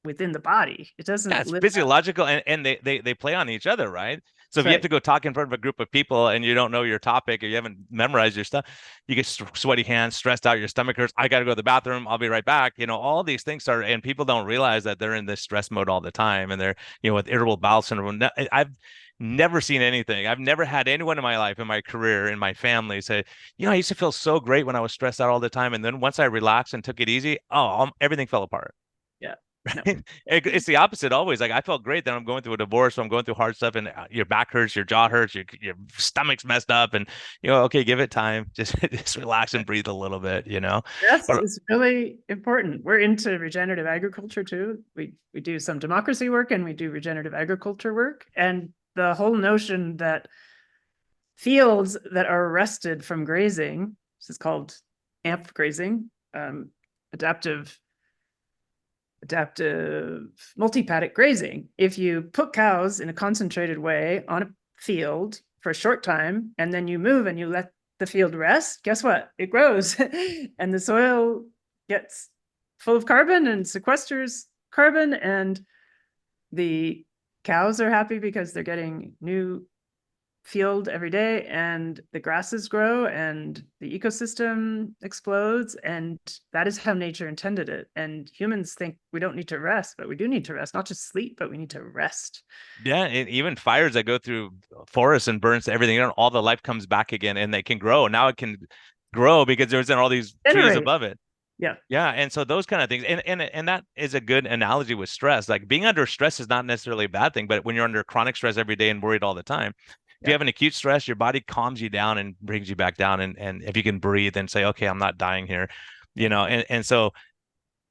within the body? It doesn't. Yeah, it's physiological, and they play on each other, right? So if you have to go talk in front of a group of people and you don't know your topic, or you haven't memorized your stuff, you get sweaty hands, stressed out, your stomach hurts. "I got to go to the bathroom. I'll be right back." All these things start, and people don't realize that they're in this stress mode all the time, and they're with irritable bowel syndrome. I've never seen anything. I've never had anyone in my life, in my career, in my family say, "I used to feel so great when I was stressed out all the time, and then once I relaxed and took it easy, everything fell apart." Yeah. No. It's the opposite always. Like, I felt great, then I'm going through a divorce, so I'm going through hard stuff, and your back hurts, your jaw hurts, your stomach's messed up, and okay, give it time, just relax and breathe a little bit. Yes, it's really important. We're into regenerative agriculture too. We do some democracy work and we do regenerative agriculture work, and the whole notion that fields that are arrested from grazing, this is called AMP grazing, adaptive multi-paddock grazing. If you put cows in a concentrated way on a field for a short time, and then you move and you let the field rest, guess what? It grows and the soil gets full of carbon and sequesters carbon, and the cows are happy because they're getting new field every day, and the grasses grow and the ecosystem explodes, and that is how nature intended it. And humans think we don't need to rest, but we do need to rest, not just sleep, but we need to rest. Yeah, and even fires that go through forests and burns everything, all the life comes back again, and they can grow. Now it can grow because there's all these trees above it. Yeah. And so those kind of things, and that is a good analogy with stress. Like, being under stress is not necessarily a bad thing, but when you're under chronic stress every day and worried all the time, If you have an acute stress, your body calms you down and brings you back down. And if you can breathe and say, okay, I'm not dying here, and so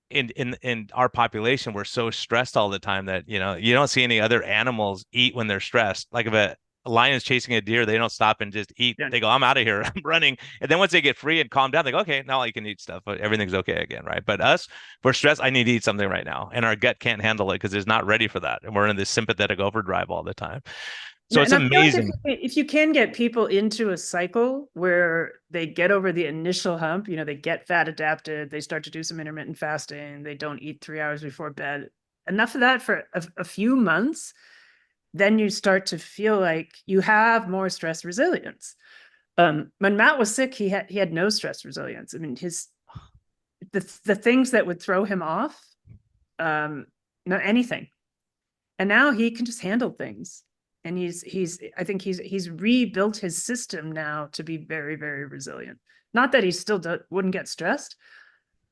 in our population, we're so stressed all the time that, you don't see any other animals eat when they're stressed. Like if a lion is chasing a deer, they don't stop and just eat. Yeah. They go, I'm out of here. I'm running. And then once they get free and calm down, they go, okay, now I can eat stuff, but everything's okay again, right? But us, we're stressed. I need to eat something right now. And our gut can't handle it because it's not ready for that. And we're in this sympathetic overdrive all the time. So it's amazing. If you can get people into a cycle where they get over the initial hump, they get fat adapted, they start to do some intermittent fasting, they don't eat 3 hours before bed, enough of that for a few months, then you start to feel like you have more stress resilience. When Matt was sick, he had no stress resilience. I mean, the things that would throw him off, no anything, and now he can just handle things. And I think he's rebuilt his system now to be very, very resilient. Not that he still wouldn't get stressed,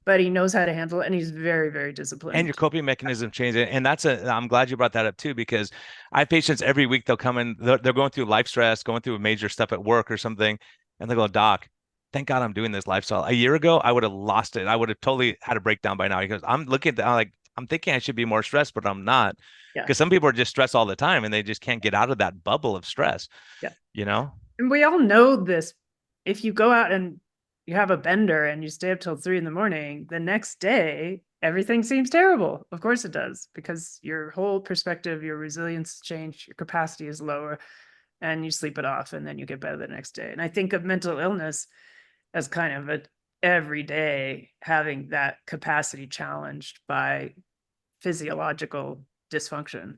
but he knows how to handle it, and he's very, very disciplined. And your coping mechanism changes. And I'm glad you brought that up too, because I have patients every week, they'll come in, they're going through life stress, going through major stuff at work or something. And they go, Doc, thank God I'm doing this lifestyle. A year ago, I would have lost it. I would have totally had a breakdown by now, because I'm looking at that, I'm thinking I should be more stressed, but I'm not. Because some people are just stressed all the time and they just can't get out of that bubble of stress. Yeah. And we all know this. If you go out and you have a bender and you stay up till 3 a.m, the next day, everything seems terrible. Of course it does, because your whole perspective, your resilience changed, your capacity is lower, and you sleep it off, and then you get better the next day. And I think of mental illness as kind of every day having that capacity challenged by physiological dysfunction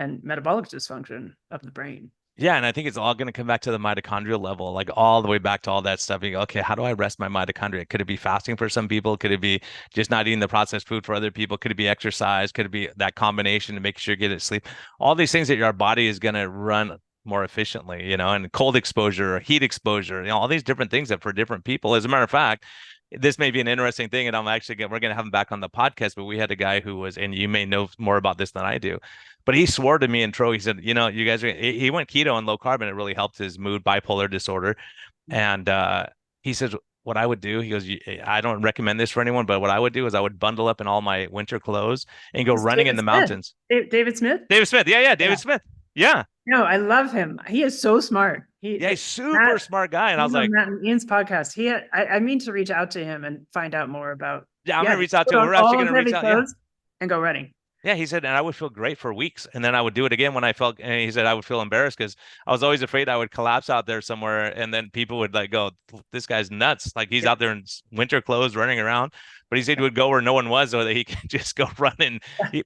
and metabolic dysfunction of the brain. Yeah. And I think it's all going to come back to the mitochondrial level, like all the way back to all that stuff. You go, okay, how do I rest my mitochondria? Could it be fasting for some people? Could it be just not eating the processed food for other people? Could it be exercise? Could it be that combination to make sure you get it sleep? All these things that your body is going to run more efficiently, and cold exposure, heat exposure, all these different things that for different people. As a matter of fact, this may be an interesting thing, and we're going to have him back on the podcast, but we had a guy who was, and you may know more about this than I do, but he swore to me in Tro, he said, you guys, he went keto and low carb, and it really helped his mood, bipolar disorder. And he says, what I would do, he goes, I don't recommend this for anyone, but what I would do is I would bundle up in all my winter clothes and go running in the mountains. David Smith? David Smith. Yeah. David Smith. Yeah. No, I love him. He is so smart. He's super smart guy. And I was like, Matt and Ian's podcast. I mean to reach out to him and find out more about. Yeah, I'm going to reach out to him. We're actually going to reach out. And go running. Yeah, he said, and I would feel great for weeks. And then I would do it again when I felt, and he said, I would feel embarrassed because I was always afraid I would collapse out there somewhere. And then people would go, this guy's nuts. Like he's out there in winter clothes running around. But he said he would go where no one was, so that he could just go running.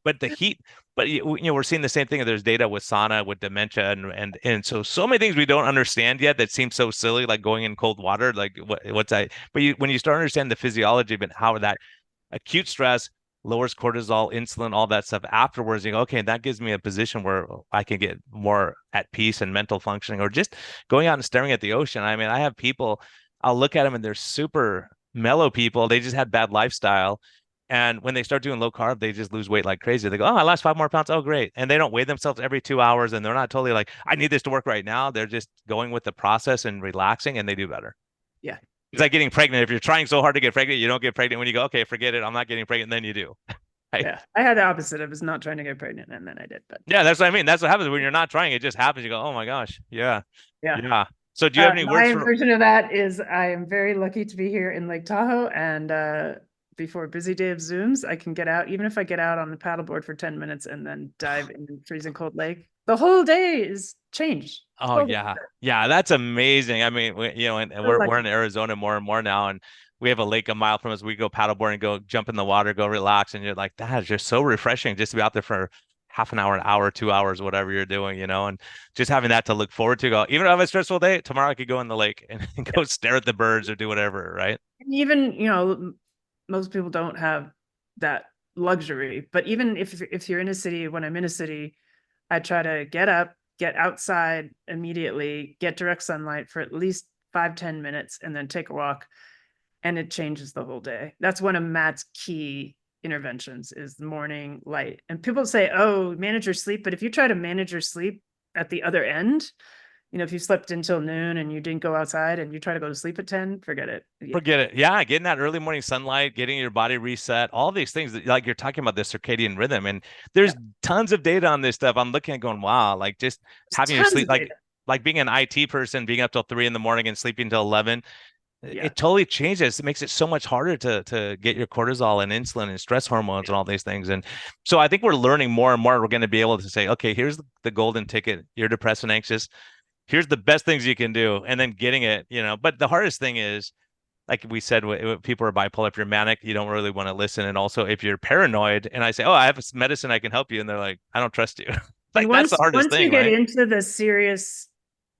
But the heat, but we're seeing the same thing. There's data with sauna, with dementia, and so many things we don't understand yet that seem so silly, like going in cold water, like what's that? But when you start understanding the physiology of how that acute stress lowers cortisol, insulin, all that stuff afterwards, you go, okay, that gives me a position where I can get more at peace and mental functioning, or just going out and staring at the ocean. I mean, I have people, I'll look at them and they're super mellow people. They just had bad lifestyle. And when they start doing low carb, they just lose weight like crazy. They go, oh, I lost 5 more pounds. Oh, great. And they don't weigh themselves every 2 hours. And they're not totally like, I need this to work right now. They're just going with the process and relaxing, and they do better. Yeah. It's like getting pregnant. If you're trying so hard to get pregnant, you don't get pregnant. When you go, okay, forget it, I'm not getting pregnant, then you do. Right? Yeah. I had the opposite. I was not trying to get pregnant, and then I did. But yeah, that's what I mean. That's what happens when you're not trying. It just happens. You go, oh my gosh. Yeah. So do you have any words? My version of that is I am very lucky to be here in Lake Tahoe, and before a busy day of Zooms, I can get out, even if I get out on the paddleboard for 10 minutes and then dive in the freezing cold lake. The whole day is changed. Oh yeah. Yeah. That's amazing. I mean, and we're in Arizona more and more now, and we have a lake a mile from us. We go paddleboard and go jump in the water, go relax. And you're like, that is just so refreshing just to be out there for half an hour, 2 hours, whatever you're doing, and just having that to look forward to. Go, even if I have a stressful day, tomorrow I could go in the lake and go stare at the birds or do whatever. Right. And even, most people don't have that luxury, but even if you're in a city, when I'm in a city, I try to get up, get outside immediately, get direct sunlight for at least 5-10 minutes, and then take a walk. And it changes the whole day. That's one of Matt's key interventions, is the morning light. And people say, oh, manage your sleep. But if you try to manage your sleep at the other end, if you slept until noon and you didn't go outside and you try to go to sleep at 10, forget it. Forget it. Yeah, getting that early morning sunlight, getting your body reset, all these things that, like you're talking about, the circadian rhythm, and there's tons of data on this stuff. I'm looking at going, wow, like just There's having your tons sleep, of data. like being an IT person, being up till 3 in the morning and sleeping till 11. Yeah. It totally changes. It makes it so much harder to get your cortisol and insulin and stress hormones and all these things. And so I think we're learning more and more. We're going to be able to say, okay, here's the golden ticket. You're depressed and anxious. Here's the best things you can do, and then getting it. But the hardest thing is, like we said, people are bipolar. If you're manic, you don't really want to listen. And also, if you're paranoid, and I say, "Oh, I have medicine, I can help you," and they're like, "I don't trust you." Like, that's the hardest thing, once you get right? into the serious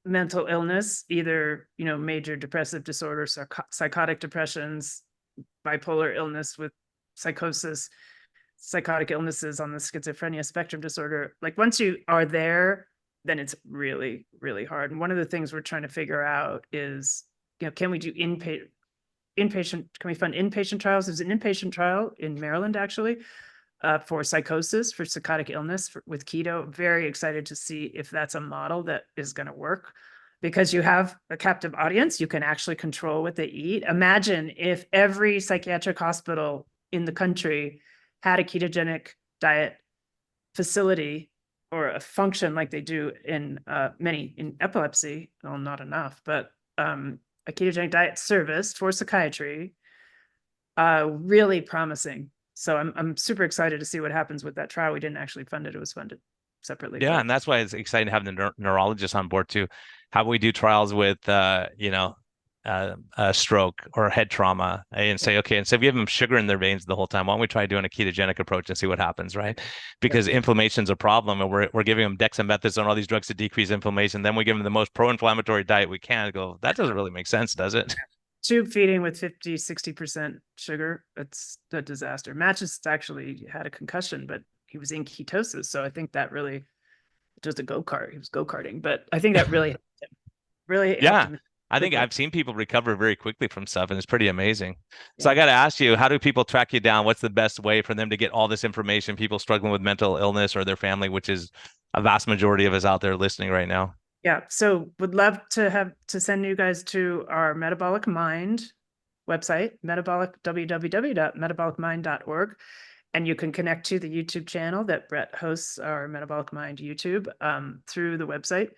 mental illness, either major depressive disorder, psychotic depressions, bipolar illness with psychosis, psychotic illnesses on the schizophrenia spectrum disorder, like once you are there, then it's really, really hard. And one of the things we're trying to figure out is, can we do can we fund inpatient trials? There's an inpatient trial in Maryland, actually, for psychosis, for psychotic illness with keto. Very excited to see if that's a model that is going to work, because you have a captive audience. You can actually control what they eat. Imagine if every psychiatric hospital in the country had a ketogenic diet facility, or a function like they do in in epilepsy. Well, not enough, but a ketogenic diet service for psychiatry, really promising. So I'm super excited to see what happens with that trial. We didn't actually fund it. It was funded separately. Yeah, and that's why it's exciting to have the neurologists on board too. How about we do trials with a stroke or head trauma, and say, okay, instead of giving them sugar in their veins the whole time, why don't we try doing a ketogenic approach and see what happens, right? Because inflammation's a problem, and we're giving them dexamethasone, all these drugs to decrease inflammation. Then we give them the most pro-inflammatory diet we can. Go, that doesn't really make sense, does it? Tube feeding with 50-60% sugar, it's a disaster. Matches actually had a concussion, but he was in ketosis, so I think that really, just a go-kart, he was go-karting, but I think that really helped him. Really helped him. I think I've seen people recover very quickly from stuff, and it's pretty amazing. So I got to ask you, how do people track you down? What's the best way for them to get all this information? People struggling with mental illness or their family, which is a vast majority of us out there listening right now. Yeah, so would love to send you guys to our Metabolic Mind website, www.metabolicmind.org, and you can connect to the YouTube channel that Brett hosts, our Metabolic Mind YouTube, through the website.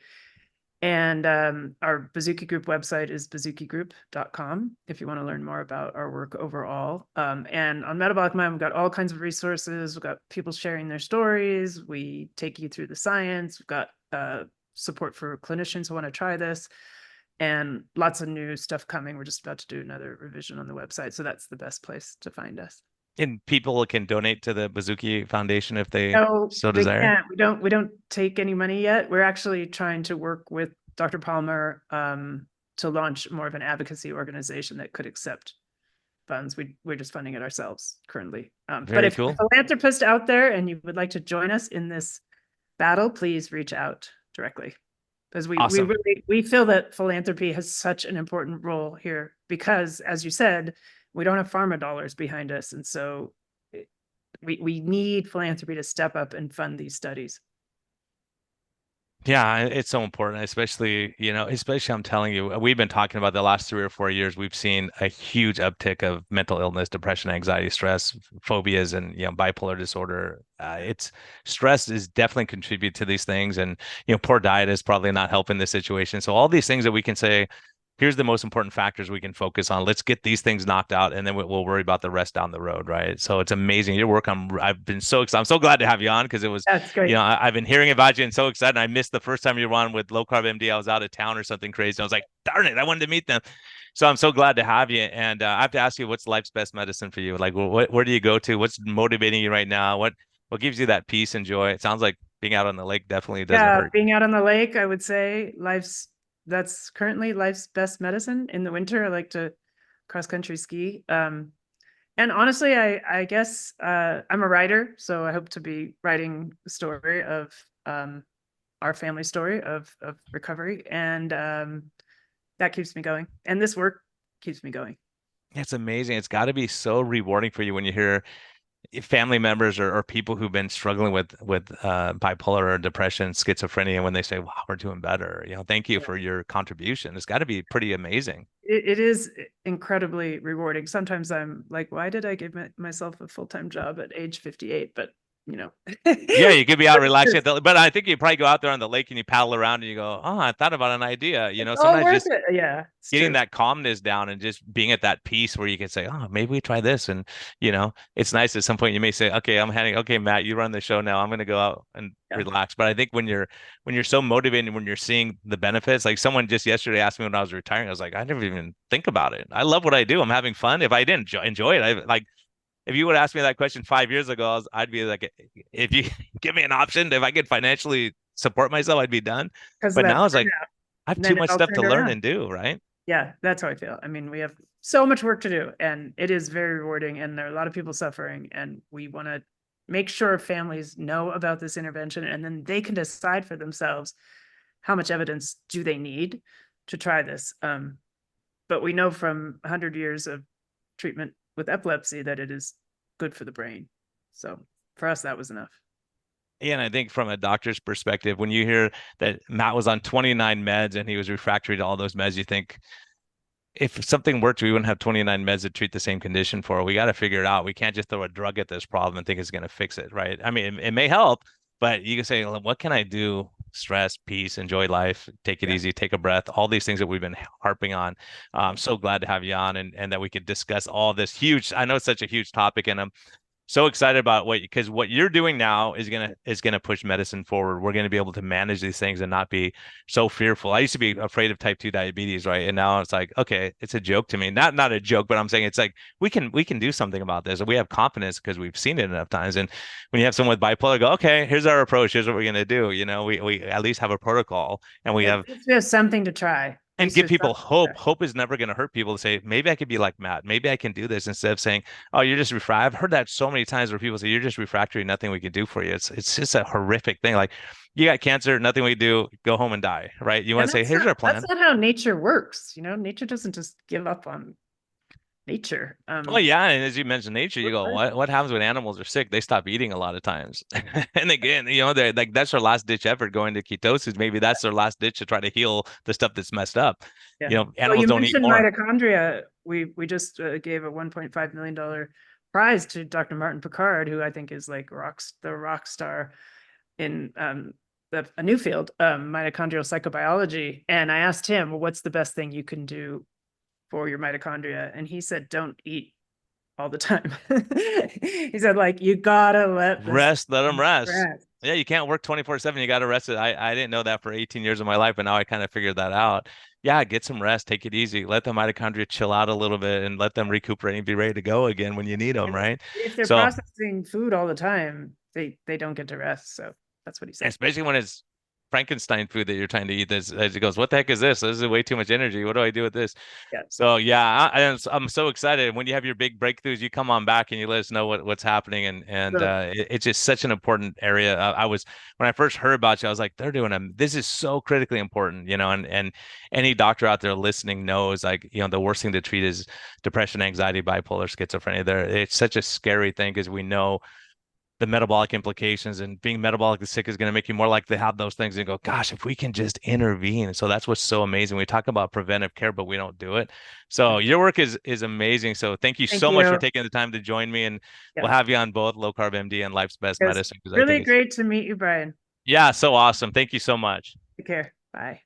And our Baszucki Group website is baszuckigroup.com if you want to learn more about our work overall. And on Metabolic Mind, we've got all kinds of resources. We've got people sharing their stories. We take you through the science. We've got support for clinicians who want to try this, and lots of new stuff coming. We're just about to do another revision on the website. So that's the best place to find us. And people can donate to the Baszucki Foundation if they so they desire. Can't. We don't take any money yet. We're actually trying to work with Dr. Palmer to launch more of an advocacy organization that could accept funds. We're just funding it ourselves currently. But if you're a philanthropist out there and you would like to join us in this battle, please reach out directly, because we feel that philanthropy has such an important role here, because, as you said, we don't have pharma dollars behind us, and so we need philanthropy to step up and fund these studies. Yeah, it's so important, especially I'm telling you, we've been talking about the last 3 or 4 years, we've seen a huge uptick of mental illness, depression, anxiety, stress, phobias, and bipolar disorder. It's stress is definitely contribute to these things, and poor diet is probably not helping the situation. So all these things that we can say, here's the most important factors we can focus on. Let's get these things knocked out, and then we'll worry about the rest down the road, right? So it's amazing your work. I've been so excited. I'm so glad to have you on, because it was, that's great. I've been hearing about you and so excited. I missed the first time you were on with Low Carb MD. I was out of town or something crazy. I was like, darn it, I wanted to meet them. So I'm so glad to have you. And I have to ask you, what's life's best medicine for you? Like, where do you go to? What's motivating you right now? What gives you that peace and joy? It sounds like being out on the lake definitely doesn't hurt. Being out on the lake, I would say that's currently life's best medicine. In the winter, I like to cross country ski. And honestly, I guess I'm a writer, so I hope to be writing the story of our family story of recovery, and that keeps me going. And this work keeps me going. It's amazing. It's got to be so rewarding for you when you hear family members or people who've been struggling with bipolar or depression, schizophrenia, when they say, "Wow, we're doing better," thank you for your contribution. It's got to be pretty amazing. It is incredibly rewarding. Sometimes I'm like, why did I give myself a full-time job at age 58? But yeah, you could be out relaxing but I think you probably go out there on the lake and you paddle around and you go, oh, I thought about an idea. Sometimes just getting that calmness down and just being at that peace where you can say, oh, maybe we try this. And it's nice at some point you may say, okay, Matt, you run the show now. I'm going to go out and relax. But I think when you're so motivated, when you're seeing the benefits, like someone just yesterday asked me when I was retiring, I was like, I never even think about it. I love what I do. I'm having fun. If I didn't enjoy it, if you would ask me that question 5 years ago, I'd be like, if you give me an option, if I could financially support myself, I'd be done. But now it's like, I have too much stuff to learn and do, right? Yeah, that's how I feel. I mean, we have so much work to do, and it is very rewarding, and there are a lot of people suffering, and we want to make sure families know about this intervention, and then they can decide for themselves how much evidence do they need to try this. But we know from 100 years of treatment with epilepsy that it is good for the brain. So for us, that was enough. Yeah, and I think from a doctor's perspective, when you hear that Matt was on 29 meds and he was refractory to all those meds, you think if something worked, we wouldn't have 29 meds to treat the same condition for. We got to figure it out. We can't just throw a drug at this problem and think it's going to fix it, right? I mean, it may help, but you can say, what can I do? Stress, peace, enjoy life, take it easy, take a breath, all these things that we've been harping on. I'm so glad to have you on and that we could discuss all this huge, I know it's such a huge topic, and I'm so excited about because what you're doing now is gonna push medicine forward. We're gonna be able to manage these things and not be so fearful. I used to be afraid of type 2 diabetes, right? And now it's like, okay, it's a joke to me. Not a joke, but I'm saying it's like we can do something about this. And we have confidence because we've seen it enough times. And when you have someone with bipolar, go, okay, here's our approach. Here's what we're gonna do. We at least have a protocol, and we have just something to try. And give people hope. Hope is never going to hurt people to say, maybe I could be like Matt. Maybe I can do this, instead of saying, oh, you're just refractory. I've heard that so many times where people say, you're just refractory, nothing we can do for you. It's just a horrific thing. Like, you got cancer, nothing we do, go home and die, right? You want to say, here's our plan. That's not how nature works. Nature doesn't just give up on nature. Well, yeah, and as you mentioned nature, you go, what happens when animals are sick? They stop eating a lot of times. And again, they're like, that's their last ditch effort, going to ketosis. Maybe that's their last ditch to try to heal the stuff that's messed up. Animals don't eat more. Mitochondria. We just gave a $1.5 million prize to Dr. Martin Picard, who I think is like the rock star in a new field, mitochondrial psychobiology. And I asked him, well, what's the best thing you can do for your mitochondria? And he said, don't eat all the time. He said, like, you gotta let them rest. Yeah, you can't work 24/7. You gotta rest it. I didn't know that for 18 years of my life, but now I kind of figured that out. Yeah, get some rest, take it easy, let the mitochondria chill out a little bit, and let them recuperate and be ready to go again when you need them, right? If they're processing food all the time, they don't get to rest. So that's what he said. Especially when it's Frankenstein food that you're trying to eat. This, as he goes, what the heck is this? This is way too much energy. What do I do with this? Yeah. So yeah, I'm so excited. When you have your big breakthroughs, you come on back and you let us know what's happening. And it's just such an important area. When I first heard about you, I was like, this is so critically important, and any doctor out there listening knows, like, the worst thing to treat is depression, anxiety, bipolar, schizophrenia. It's such a scary thing because we know the metabolic implications, and being metabolically sick is going to make you more likely to have those things, and go, gosh, if we can just intervene. So that's what's so amazing. We talk about preventive care, but we don't do it. So your work is amazing. So thank you so much for taking the time to join me, and we'll have you on both Low Carb MD and Life's Best Medicine. Really great to meet you, Brian. Yeah, so awesome. Thank you so much. Take care. Bye.